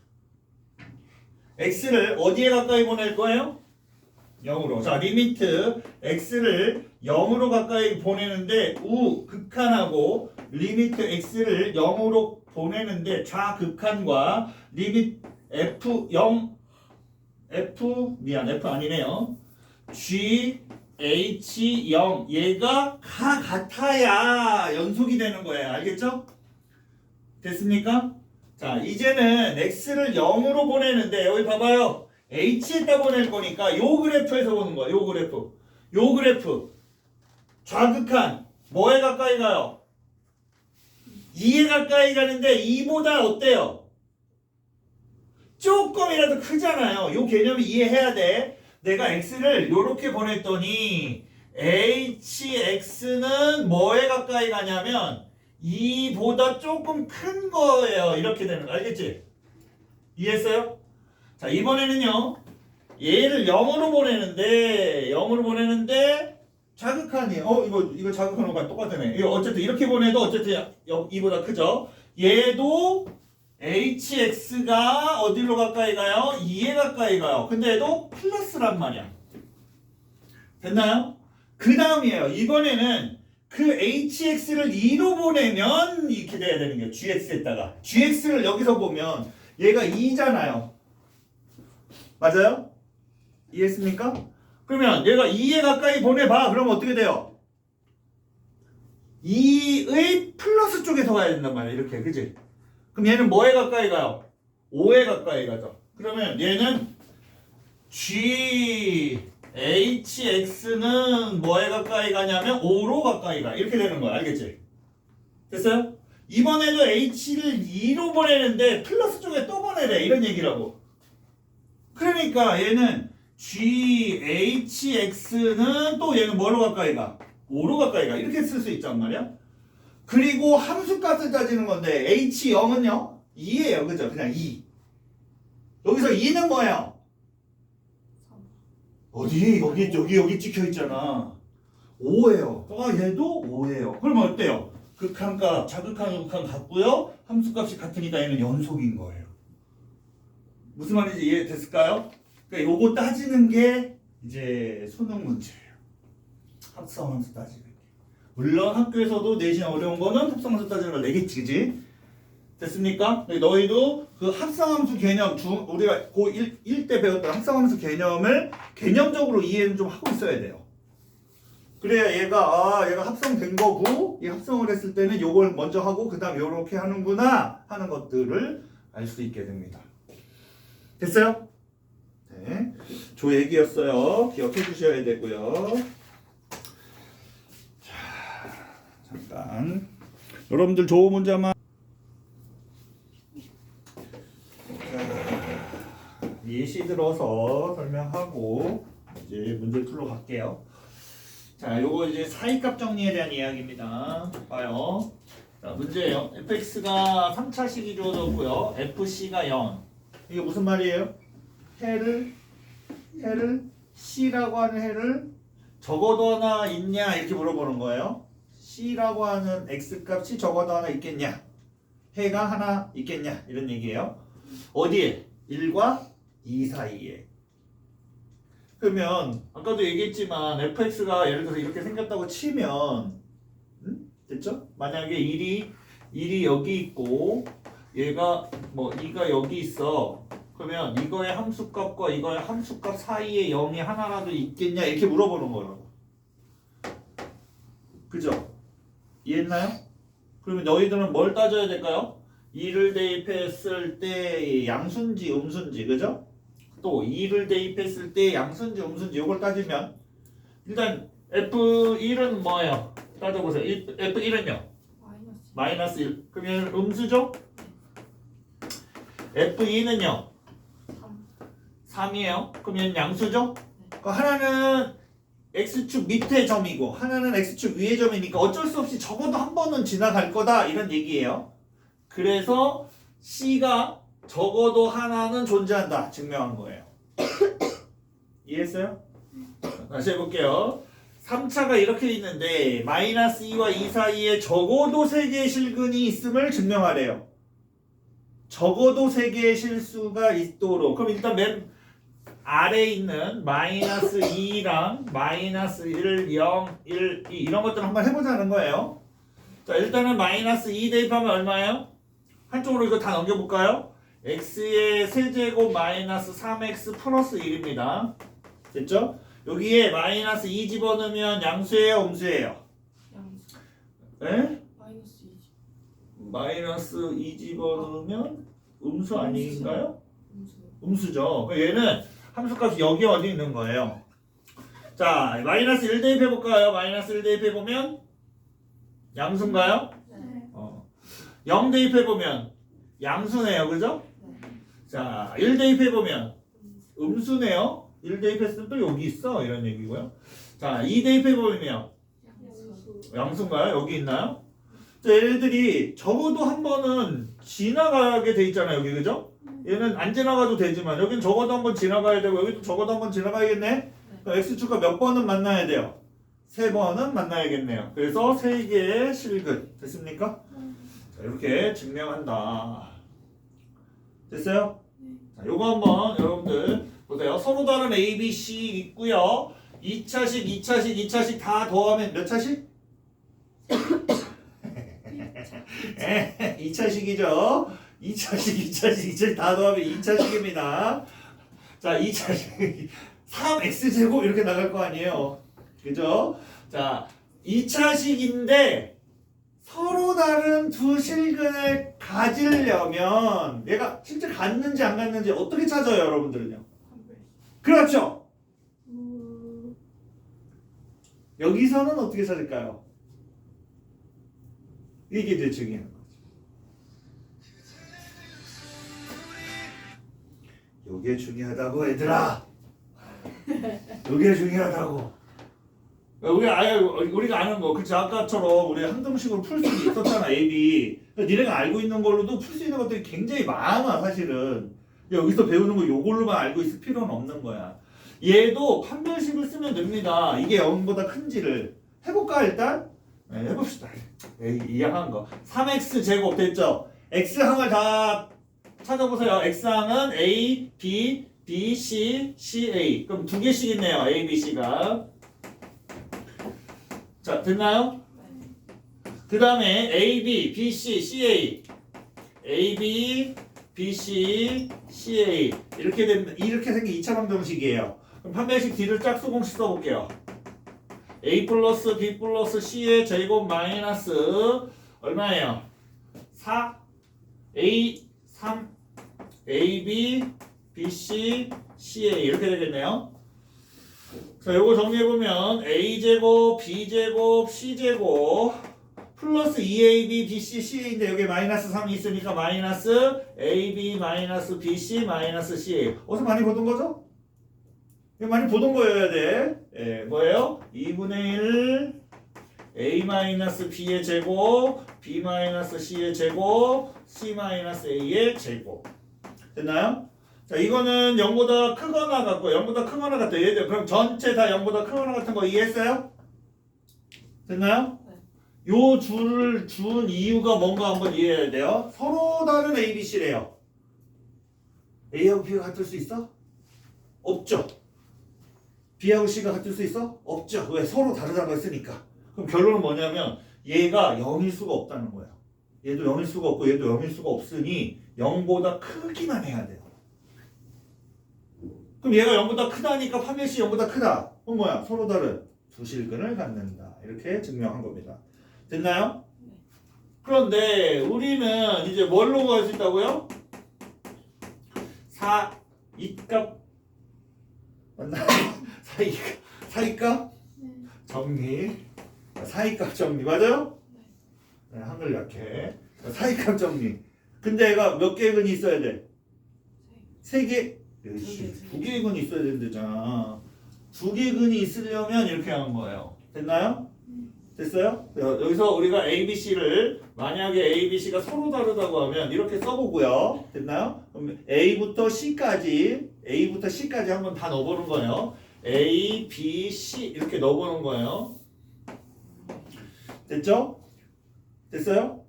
x를 어디에 가까이 보낼 거예요? 0으로. 자, 리미트 x를 0으로 가까이 보내는데 우극한하고 리미트 x를 0으로 보내는데 좌극한과 리미트 f 아니네요. g h 0 얘가 같아야 연속이 되는 거예요. 알겠죠? 됐습니까? 자, 이제는 x를 0으로 보내는데 여기 봐봐요. h에다 보낼 거니까 요 그래프에서 보는 거야. 요 그래프 좌극한 뭐에 가까이 가요? 2에 가까이 가는데 2보다 어때요? 조금이라도 크잖아요. 요 개념 이해해야 돼. 내가 x를 요렇게 보냈더니 hx는 뭐에 가까이 가냐면 2보다 조금 큰 거예요. 이렇게 되는 거 알겠지? 이해했어요? 자, 이번에는요. 얘를 0으로 보내는데 자극하니 이거 자극하는 거랑 똑같네. 이거 어쨌든 이렇게 보내도 어쨌든 2보다 크죠. 얘도 hx가 어디로 가까이 가요? 2에 가까이 가요. 근데 얘도 플러스란 말이야. 됐나요? 그 다음이에요. 이번에는 그 hx를 2로 보내면 이렇게 돼야 되는 거예요. gx에다가 gx를 여기서 보면 얘가 2잖아요. 맞아요? 이해했습니까? 그러면 얘가 2에 가까이 보내봐. 그러면 어떻게 돼요? 2의 플러스 쪽에서 가야 된단 말이야. 이렇게, 그지? 그럼 얘는 뭐에 가까이 가요? 5에 가까이 가죠. 그러면 얘는 hx는 뭐에 가까이 가냐면 5로 가까이 가. 이렇게 되는 거야. 알겠지? 됐어요? 이번에도 h를 2로 보내는데 플러스 쪽에 또 보내래. 이런 얘기라고. 그러니까 얘는 GHX는 또 얘는 뭐로 가까이 가? 5로 가까이 가. 이렇게 쓸 수 있단 말이야. 그리고 함수값을 따지는 건데 H0은요? 2예요. 그죠? 그냥 2. 여기서 2는 뭐예요? 어디? 여기 찍혀 있잖아. 5예요. 얘도 5예요. 그러면 어때요? 극한값, 자극한 극한 같고요. 함수값이 같으니까 얘는 연속인 거예요. 무슨 말인지 이해됐을까요? 그러니까 요거 따지는 게 이제 수능 문제예요. 합성함수 따지는 게. 물론 학교에서도 내신 어려운 거는 합성함수 따지는 걸 내겠지, 그지? 됐습니까? 너희도 그 합성함수 개념, 우리가 고1 때 배웠던 합성함수 개념을 개념적으로 이해는 좀 하고 있어야 돼요. 그래야 얘가 합성된 거고, 이 합성을 했을 때는 요걸 먼저 하고, 그 다음 요렇게 하는구나 하는 것들을 알 수 있게 됩니다. 됐어요? 네. 조 얘기였어요. 기억해 주셔야 되고요. 자, 잠깐. 여러분들 조 문제만. 예시 들어서 설명하고 이제 문제 풀러 갈게요. 자, 요거 이제 사이값 정리에 대한 이야기입니다. 봐요. 자, 문제예요. fx가 3차식이 주어졌고요. fc가 0. 이게 무슨 말이에요? 해를 C라고 하는 해를 적어도 하나 있냐 이렇게 물어보는 거예요. C라고 하는 X값이 적어도 하나 있겠냐? 해가 하나 있겠냐? 이런 얘기예요. 어디에? 1과 2 사이에. 그러면 아까도 얘기했지만 fx가 예를 들어서 이렇게 생겼다고 치면 됐죠? 만약에 1이 여기 있고 얘가 뭐 2가 여기 있어. 그러면 이거의 함수값과 이거의 함수값 사이에 0이 하나라도 있겠냐 이렇게 물어보는 거라고. 그죠? 이해했나요? 그러면 너희들은 뭘 따져야 될까요? 2를 대입했을 때 양수인지 음수인지, 그죠? 또 2를 대입했을 때 양수인지 음수인지 이걸 따지면 일단 F1은 뭐예요? 따져보세요. F1은요? 마이너스 1. 그러면 음수죠? F2는요? 3이에요. 그러면 양수죠? 하나는 X축 밑에 점이고 하나는 X축 위에 점이니까 어쩔 수 없이 적어도 한 번은 지나갈 거다 이런 얘기예요. 그래서 C가 적어도 하나는 존재한다 증명한 거예요. 이해했어요? 다시 해볼게요. 3차가 이렇게 있는데 마이너스 2와 2 사이에 적어도 3개의 실근이 있음을 증명하래요. 적어도 3개의 실수가 있도록. 그럼 일단 맨 아래에 있는 마이너스 2랑 마이너스 1, 0, 1, 2 이런 것들을 한번 해보자는 거예요. 자, 일단은 마이너스 2 대입하면 얼마예요? 한쪽으로 이거 다 넘겨볼까요? x의 세제곱 마이너스 3x 플러스 1입니다. 됐죠? 여기에 마이너스 2 집어넣으면 양수예요? 음수예요? 양수. 네? 마이너스 2. 마이너스 2 집어넣으면 음수 아닌가요? 음수. 음수죠. 얘는 함수값이 여기 어디 있는 거예요. 자, 마이너스 1 대입해볼까요? 마이너스 1 대입해보면 양수인가요? 네. 0 대입해보면 양수네요. 그죠? 네. 자, 1 대입해보면 음수네요. 1 대입했으면 또 여기 있어. 이런 얘기고요. 자, 2 대입해보면 양수. 양수인가요? 여기 있나요? 자, 얘네들이 적어도 한 번은 지나가게 돼 있잖아요. 여기, 그죠? 얘는 안 지나가도 되지만 여긴 적어도 한번 지나가야 되고 여기도 적어도 한번 지나가야겠네. 그럼 x축과 몇 번은 만나야 돼요? 3번은 만나야겠네요. 그래서 3개의 실근 됐습니까? 자, 이렇게 증명한다. 됐어요? 자, 요거 한번 여러분들 보세요. 서로 다른 A, B, C 있고요. 2차식, 2차식, 2차식 다 더하면 몇 차식? 2차식이죠. 2차식, 2차식, 2차식 다 더하면 2차식입니다. 자, 2차식 3x제곱 이렇게 나갈 거 아니에요. 그죠? 자, 2차식인데 서로 다른 두 실근을 가지려면 얘가 실제 갖는지 안 갖는지 어떻게 찾아요, 여러분들은요? 그렇죠. 여기서는 어떻게 찾을까요? 이게 이제 중요한 거죠. 요게 중요하다고 얘들아. 요게 중요하다고. 우리가 아는 거, 그치? 아까처럼 우리 항등식으로 풀 수 있었잖아, A, B. 그러니까 니네가 알고 있는 걸로도 풀 수 있는 것들이 굉장히 많아, 사실은. 여기서 배우는 거 요걸로만 알고 있을 필요는 없는 거야. 얘도 판별식을 쓰면 됩니다. 이게 0보다 큰지를. 해볼까, 일단? 네, 해봅시다. 이해한 거. 3x 제곱 됐죠? x항을 다 찾아보세요. x항은 a, b, b, c, c, a. 그럼 두 개씩 있네요. a, b, c가. 자, 됐나요? 그 다음에 a, b, b, c, c, a. a, b, b, c, c, a. 이렇게 생긴 2차 방정식이에요. 그럼 판별식 D를 짝수공식 써볼게요. a 플러스 b 플러스 c의 제곱 마이너스 얼마예요? 4 a 3 a b b c c a 이렇게 되겠네요. 자, 요거 정리해보면 a 제곱 b 제곱 c 제곱 플러스 2ab bc ca인데 여기 마이너스 3이 있으니까 마이너스 ab 마이너스 bc 마이너스 ca. 어디서 많이 보던 거죠? 이거 많이 보던 거여야 돼. 예, 뭐예요? 2분의 1 a-b의 제곱 b-c의 제곱 c-a의 제곱. 됐나요? 자, 이거는 0보다 크거나 같고 0보다 크거나 같아. 얘들 그럼 전체 다 0보다 크거나 같은 거 이해했어요? 됐나요? 요 줄을 준 이유가 뭔가 한번 이해해야 돼요. 서로 다른 A, B, C래요. A하고 B가 같을 수 있어? 없죠. B하고 C가 같을 수 있어? 없죠. 왜? 서로 다르다고 했으니까. 그럼 결론은 뭐냐면 얘가 0일 수가 없다는 거야. 얘도 0일 수가 없고 얘도 0일 수가 없으니 0보다 크기만 해야 돼요. 그럼 얘가 0보다 크다니까 판별식 0보다 크다. 그럼 뭐야? 서로 다른 두 실근을 갖는다. 이렇게 증명한 겁니다. 됐나요? 그런데 우리는 이제 뭘로 구할 수 있다고요? 사이값 맞나요? 사이값 정리. 사이값 정리 맞아요? 네, 한글 약해. 사이값 정리. 근데 얘가 몇 개의 근이 있어야 돼? 3개? 2개의 근이 있어야 된다잖아. 2개의 근이 있으려면 이렇게 하는 거예요. 됐나요? 됐어요? 여기서 우리가 A, B, C를 만약에 A, B, C가 서로 다르다고 하면 이렇게 써보고요. 됐나요? 그럼 A부터 C까지 한번 다 넣어보는 거예요. A, B, C 이렇게 넣어보는 거예요. 됐죠? 됐어요?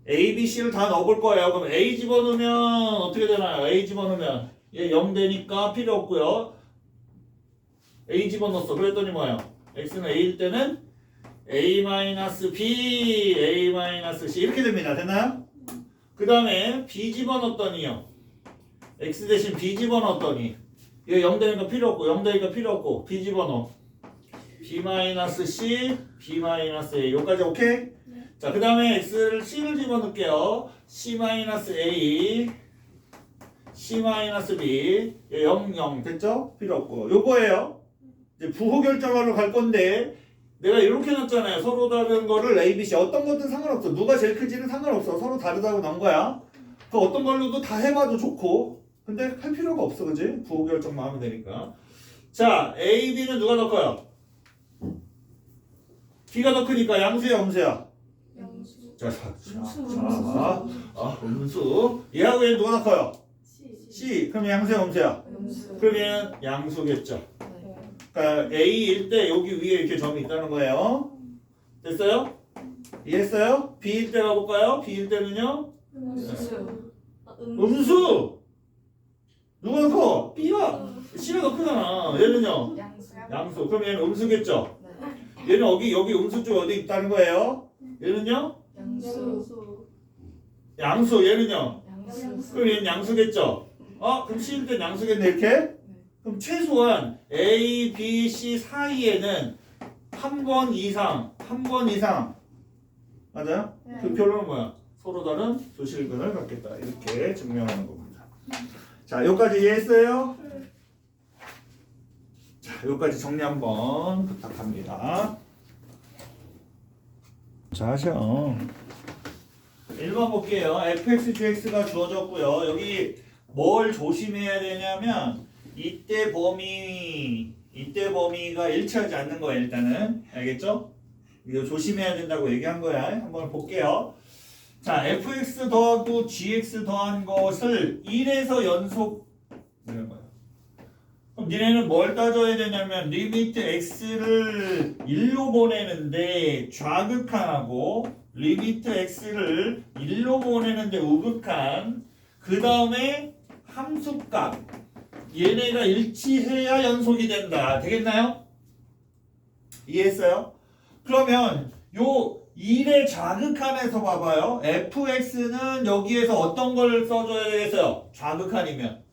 A, B, C를 다 넣어볼 거예요. 그럼 A 집어넣으면 어떻게 되나요? A 집어넣으면 얘 0 되니까 필요 없고요. A 집어넣었어. 그랬더니 뭐예요? X는 A일 때는 A-B, A-C 이렇게 됩니다. 됐나요? 그 다음에 B 집어넣었더니요. X 대신 B 집어넣었더니 얘 0 되니까 필요 없고 0 되니까 필요 없고 B 집어넣어. B-C, B-A 여기까지 오케이? 자, 그 다음에 X를 C를 집어넣을게요. C-A, C-B 얘 0, 0 됐죠? 필요 없고 요거예요. 이제 부호 결정하러 갈 건데 내가 이렇게 놨잖아요. 서로 다른 거를 A, B, C 어떤 것든 상관없어. 누가 제일 클지는 상관없어. 서로 다르다고 넣은 거야. 그 어떤 걸로도 다 해봐도 좋고 근데 할 필요가 없어. 그지? 부호 결정만 하면 되니까. 자, A, B는 누가 더 커요? B가 더 크니까 양수야 음수야? 양수. 자, 음수. 얘하고 얘는 누가 더 커요? C. 그럼 양수야 음수야? 음수. 그러면 양수겠죠. 네. 그러니까 A일 때 여기 위에 이렇게 점이 있다는 거예요. 됐어요? 이해했어요? B일 때 가볼까요? B일 때는요? 음수. 음수! 누가 커? B가 C가 더 크잖아. 얘는요? 양수. 양수. 그럼 얘는 음수겠죠? 네. 얘는 여기 음수 쪽 어디 있다는 거예요? 얘는요? 양수. 양수. 얘는요? 양수. 그럼 얘는 양수겠죠? 그럼 C일 땐 양수겠네 이렇게? 그럼 최소한 A, B, C 사이에는 한 번 이상 맞아요? 그 결론은 뭐야? 서로 다른 조실근을 갖겠다 이렇게 증명하는 겁니다. 자, 여기까지 이해했어요? 자, 여기까지 정리 한번 부탁합니다. 자, 하셔. 1번 볼게요. fx, gx가 주어졌고요. 여기 뭘 조심해야 되냐면 이때 범위가 일치하지 않는 거예요. 일단은 알겠죠? 이거 조심해야 된다고 얘기한 거야. 한번 볼게요. 자, fx 더하고 gx 더한 것을 1에서 연속 이런 거야. 그럼 니네는 뭘 따져야 되냐면 리미트 x를 1로 보내는데 좌극한하고 리미트 x를 1로 보내는데 우극한 그 다음에 함수값 얘네가 일치해야 연속이 된다. 되겠나요? 이해했어요? 그러면 요 1의 좌극한에서 봐봐요. fx는 여기에서 어떤 걸 써줘야 되겠어요? 좌극한이면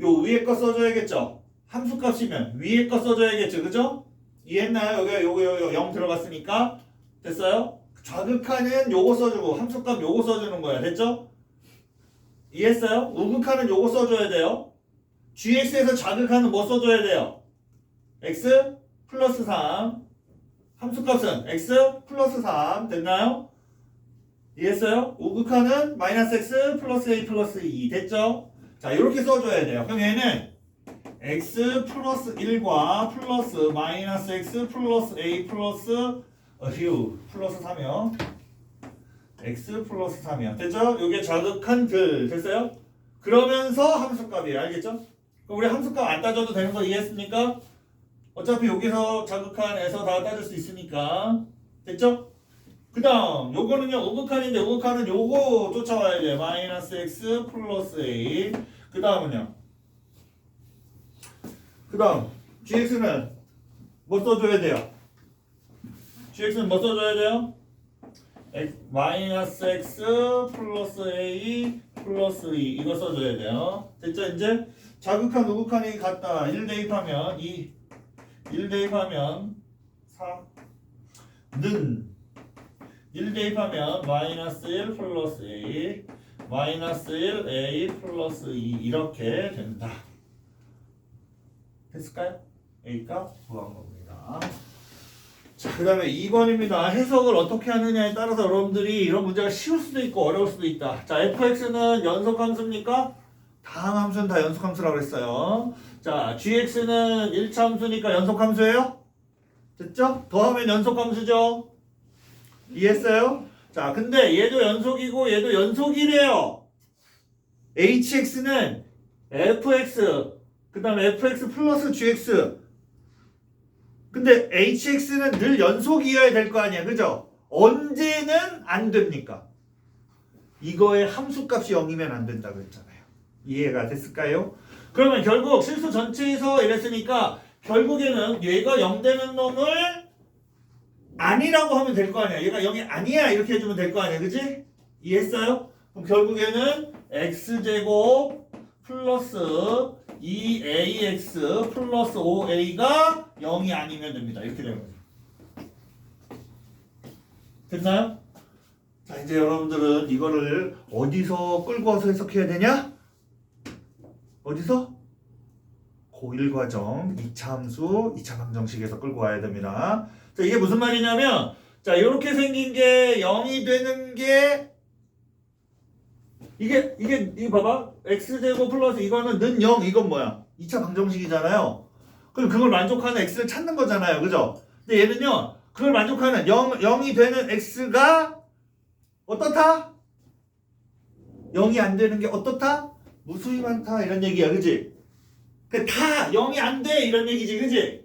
요 위에 거 써줘야겠죠? 함수값이면 위에 거 써줘야겠죠? 그죠? 이해했나요? 여기 요거 0 들어갔으니까 됐어요? 좌극한은 요거 써주고 함수값 요거 써주는 거야. 됐죠? 이해했어요? 우극한은 요거 써줘야 돼요. gx에서 좌극한은 뭐 써줘야 돼요? x 플러스 3 함수값은 x 플러스 3 됐나요? 이해했어요? 우극한은 마이너스 x 플러스 a 플러스 2 됐죠? 자 이렇게 써줘야 돼요. 그럼 얘는 x 플러스 1과 플러스 마이너스 x 플러스 a 플러스 플러스 3이요. x 플러스 3이요. 됐죠? 이게 좌극한 들 됐어요? 그러면서 함수값이에요. 알겠죠? 그럼 우리 함수값 안 따져도 되는 거 이해했습니까? 어차피 여기서 자극한에서 다 따질 수 있으니까 됐죠? 그 다음 요거는요 우극한인데 우극한은 요거 쫓아와야 돼. 마이너스 x 플러스 a 그 다음은요 그 다음 gx는 뭐 써줘야 돼요? gx는 뭐 써줘야 돼요? 마이너스 x 플러스 a 플러스 2 이거 써줘야 돼요. 됐죠? 이제 자극한 우극한이 같다. 1 대입하면 2 1 대입하면 4는 1 대입하면 마이너스 1 플러스 a 마이너스 1 a 플러스 2 이렇게 된다. 됐을까요? a가 구한 겁니다. 자, 그 다음에 2번입니다. 해석을 어떻게 하느냐에 따라서 여러분들이 이런 문제가 쉬울 수도 있고 어려울 수도 있다. 자, fx는 연속함수입니까? 다음 함수는 다 연속함수라고 그랬어요. 자, gx는 1차 함수니까 연속함수예요? 됐죠? 더하면 연속함수죠? 이해했어요? 자, 근데 얘도 연속이고 얘도 연속이래요. hx는 fx 그 다음에 fx 플러스 gx 근데 hx는 늘 연속이어야 될 거 아니야. 그죠? 언제는 안 됩니까? 이거의 함수값이 0이면 안 된다고 했잖아요. 이해가 됐을까요? 그러면 결국 실수 전체에서 이랬으니까 결국에는 얘가 0 되는 놈을 아니라고 하면 될 거 아니야. 얘가 0이 아니야 이렇게 해주면 될 거 아니야. 그치? 이해했어요? 그럼 결국에는 x제곱 플러스 2ax 플러스 5a가 0이 아니면 됩니다. 이렇게 되는 거죠. 됐나요? 자 이제 여러분들은 이거를 어디서 끌고 와서 해석해야 되냐? 어디서? 고1 과정 2차 함수 2차 방정식에서 끌고 와야 됩니다. 자 이게 무슨 말이냐면 자 이렇게 생긴 게 0이 되는 게 이게 이거 봐봐. x제곱 플러스 이거는 는 0 이건 뭐야? 2차 방정식이잖아요. 그럼 그걸 만족하는 x를 찾는 거잖아요. 그죠? 근데 얘는요. 그걸 만족하는 0이 되는 x가 어떻다? 0이 안 되는 게 어떻다? 무수히 많다 이런 얘기야, 그지? 다 0이 안 돼 이런 얘기지, 그지?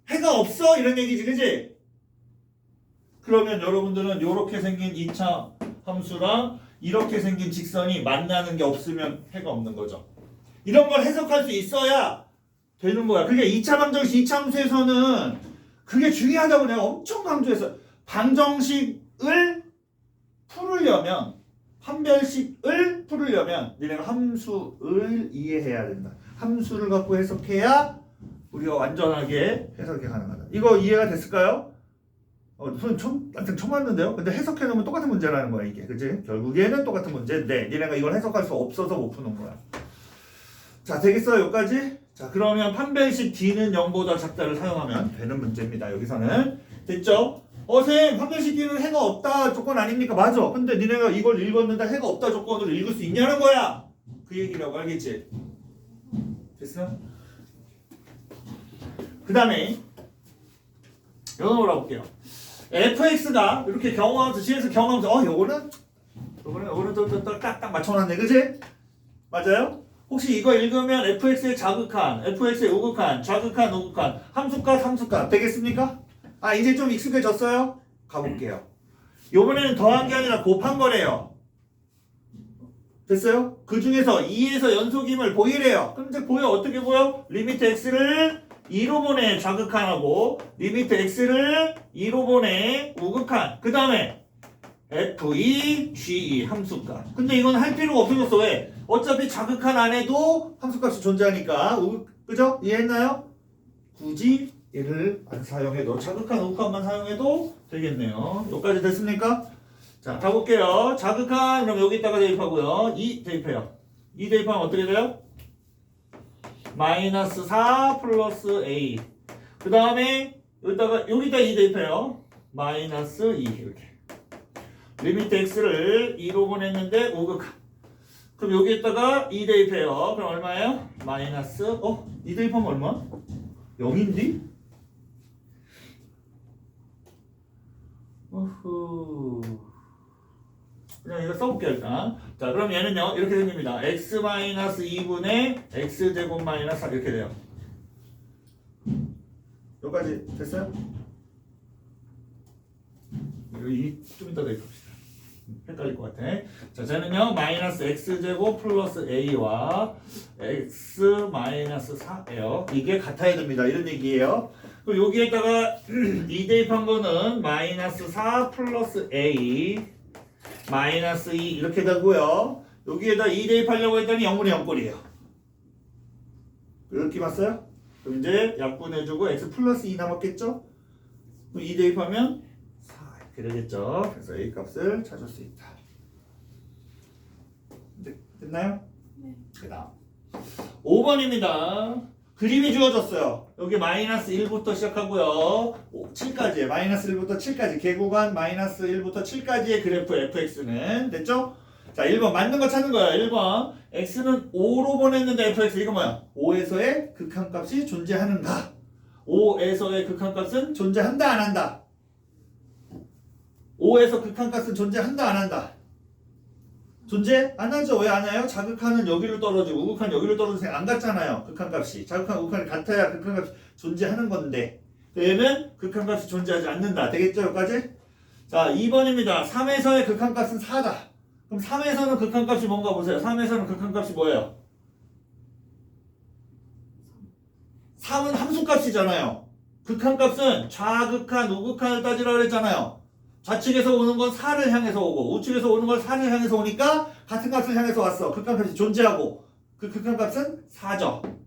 해가 없어 이런 얘기지, 그지? 그러면 여러분들은 이렇게 생긴 2차 함수랑 이렇게 생긴 직선이 만나는 게 없으면 해가 없는 거죠. 이런 걸 해석할 수 있어야 되는 거야. 그게 2차 방정식 2차 함수에서는 그게 중요하다고 내가 엄청 강조했어. 방정식을 풀으려면, 판별식을 풀으려면 니네가 함수를 이해해야 된다. 함수를 갖고 해석해야 우리가 완전하게 해석이 가능하다. 이거 이해가 됐을까요? 손 처음 왔는데요? 근데 해석해놓으면 똑같은 문제라는 거야, 이게. 그치? 결국에는 똑같은 문제인데, 니네가 이걸 해석할 수 없어서 못 푸는 거야. 자, 되겠어요? 여기까지? 자, 그러면 판별식 D는 0보다 작다를 사용하면 되는 문제입니다. 여기서는. 됐죠? 쌤, 판별식 D는 해가 없다 조건 아닙니까? 맞아. 근데 니네가 이걸 읽었는데 해가 없다 조건으로 읽을 수 있냐는 거야! 그 얘기라고, 알겠지? 됐어? 그 다음에, 이거 올라볼게요. fx가 이렇게 경험하면서 뒤에서 경험하면서 요거는 또 딱 맞춰놨네, 그지? 맞아요? 혹시 이거 읽으면 fx의 자극한, fx의 우극한, 자극한, 우극한 함수값, 함수값 되겠습니까? 이제 좀 익숙해졌어요? 가볼게요. 요번에는 더한 게 아니라 곱한 거래요. 됐어요? 그 중에서 2에서 연속임을 보이래요. 그럼 이제 보여, 어떻게 보여? 리미트 x를 2로 보내 좌극한하고 리미트 x를 2로 보내 우극한. 그 다음에 f2, g2 함수값. 근데 이건 할 필요가 없어졌어. 왜? 어차피 좌극한 안에도 함수값이 존재하니까. 그죠? 이해했나요? 굳이 얘를 안 사용해도 좌극한 우극한만 사용해도 되겠네요. 여기까지 됐습니까? 자, 가볼게요. 자극한 그럼 여기다가 대입하고요. 2 대입해요. 2 대입하면 어떻게 돼요? 마이너스 4 플러스 a. 그 다음에 여기다 2 대입해요. 마이너스 2 이렇게. 리미트 x를 2로 보냈는데 우극한. 그럼 여기에다가 2 대입해요. 그럼 얼마예요? 마이너스 2 대입하면 얼마? 0인데? 그냥 이거 써볼게요 일단. 자, 그럼 얘는요 이렇게 생깁니다. x 마이너스 2분의 x 제곱 마이너스 4 이렇게 돼요. 여기까지 됐어요? 좀 이따 대입합시다. 헷갈릴 것 같아. 자, 쟤는요 마이너스 x 제곱 플러스 a와 x 마이너스 4예요. 이게 같아야 됩니다. 이런 얘기예요. 그럼 여기에다가 2 대입한 거는 마이너스 4 플러스 a 마이너스 2 이렇게 되고요. 여기에다 2 대입하려고 했더니 0분의 0꼴이에요. 이렇게 봤어요? 그럼 이제 약분해주고 x 플러스 2 남았겠죠? 그럼 2 대입하면 4 이렇게 되겠죠? 그래서 a 값을 찾을 수 있다. 됐나요? 네. 그 다음 5번입니다. 그림이 주어졌어요. 여기 마이너스 1부터 시작하고요. 7까지, 마이너스 1부터 7까지, 개구간 마이너스 1부터 7까지의 그래프 fx는 됐죠? 자, 1번 맞는 거 찾는 거야. 1번 x는 5로 보냈는데 fx 이거 뭐야? 5에서의 극한값이 존재하는가? 5에서의 극한값은 존재한다 안 한다? 5에서 극한값은 존재한다 안 한다? 존재? 안 하죠. 왜 안 해요? 자극하는 여기로 떨어지고 우극한 여기로 떨어지고 안 같잖아요. 극한값이. 자극한 우극한이 같아야 극한값이 존재하는 건데 얘는 극한값이 존재하지 않는다. 되겠죠? 여기까지? 자, 2번입니다. 3에서의 극한값은 4다. 그럼 3에서는 극한값이 뭔가 보세요. 3에서는 극한값이 뭐예요? 3은 함수값이잖아요. 극한값은 좌극한, 우극한을 따지라고 그랬잖아요. 좌측에서 오는 건 4를 향해서 오고 우측에서 오는 건 4를 향해서 오니까 같은 값을 향해서 왔어. 극한값이 존재하고 그 극한값은 4죠.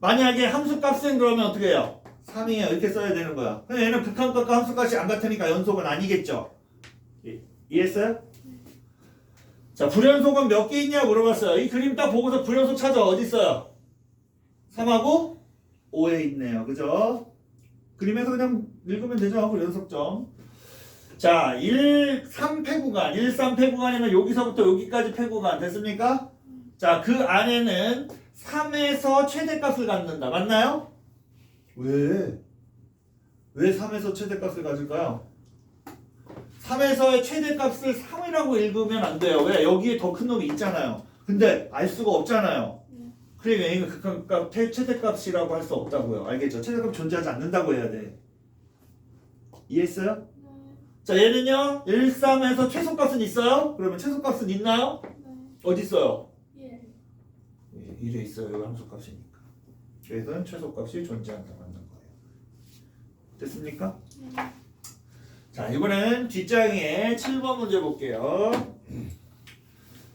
만약에 함수값은 그러면 어떻게 해요? 3이에요. 이렇게 써야 되는 거야. 근데 얘는 극한값과 함수값이 안 같으니까 연속은 아니겠죠. 이해했어요? 자, 불연속은 몇 개 있냐고 물어봤어요. 이 그림 딱 보고서 불연속 찾아. 어디 있어요? 3하고 5에 있네요. 그죠? 그림에서 그냥 읽으면 되죠. 불연속점. 자, 3패구간, 13패구간이면 여기서부터 여기까지 패구간 됐습니까? 자, 그 안에는 3에서 최대값을 갖는다. 맞나요? 왜 3에서 최대값을 가질까요? 3에서의 최대값을 3이라고 읽으면 안 돼요. 왜? 여기에 더 큰 놈이 있잖아요. 근데 알 수가 없잖아요. 네. 그러니까 이거 극한값 최대값이라고 할 수 없다고요. 알겠죠? 최대값 존재하지 않는다고 해야 돼. 이해했어요? 네. 자, 얘는요. 1, 3에서 최소값은 있어요? 그러면 최소값은 있나요? 네. 어디 있어요? 예. 1에 있어요. 이거 함수값이니까. 그래서 최소값이 존재한다고 하는 거예요. 됐습니까? 네. 자, 이번엔 뒷장에 7번 문제 볼게요.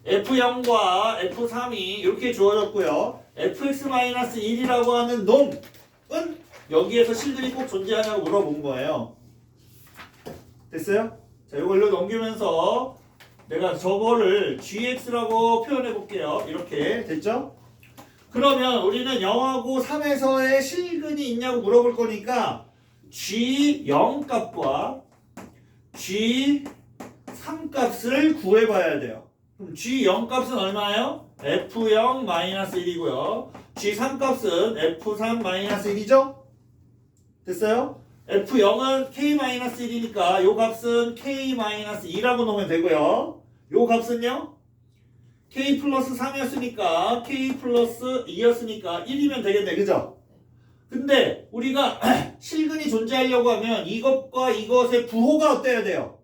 F0과 F3이 이렇게 주어졌고요. fx-1이라고 하는 놈은 여기에서 실근이 꼭 존재하냐고 물어본 거예요. 됐어요? 자, 이걸로 넘기면서 내가 저거를 gx라고 표현해 볼게요. 이렇게 됐죠? 그러면 우리는 0하고 3에서의 실근이 있냐고 물어볼 거니까 g0 값과 g3 값을 구해봐야 돼요. 그럼 g0 값은 얼마예요? f0-1이고요. g3 값은 f3-1이죠? 됐어요? f0은 k-1이니까 요 값은 k-2라고 놓으면 되고요. 요 값은요? k 플러스 3이었으니까 k 플러스 2였으니까 1이면 되겠네. 그죠? 근데 우리가 실근이 존재하려고 하면 이것과 이것의 부호가 어때야 돼요?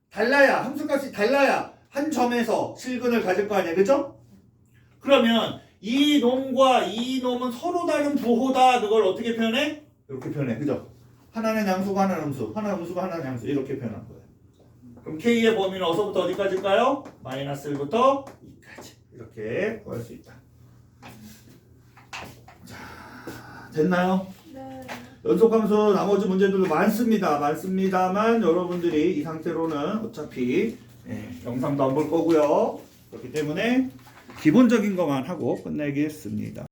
달라야, 함수값이 달라야 한 점에서 실근을 가질 거 아니에요. 그죠? 그러면 이 놈과 이 놈은 서로 다른 부호다. 그걸 어떻게 표현해? 이렇게 표현해. 그죠? 하나는 양수고 하나는 음수, 하나는 음수고 하나는 양수. 이렇게 표현한 거예요. 그럼 k의 범위는 어디서부터 어디까지일까요? 마이너스 1부터 2까지. 이렇게 구할 수 있다. 자, 됐나요? 네. 연속함수 나머지 문제들도 많습니다만 여러분들이 이 상태로는 어차피 영상도 안 볼 거고요. 그렇기 때문에 기본적인 것만 하고 끝내겠습니다.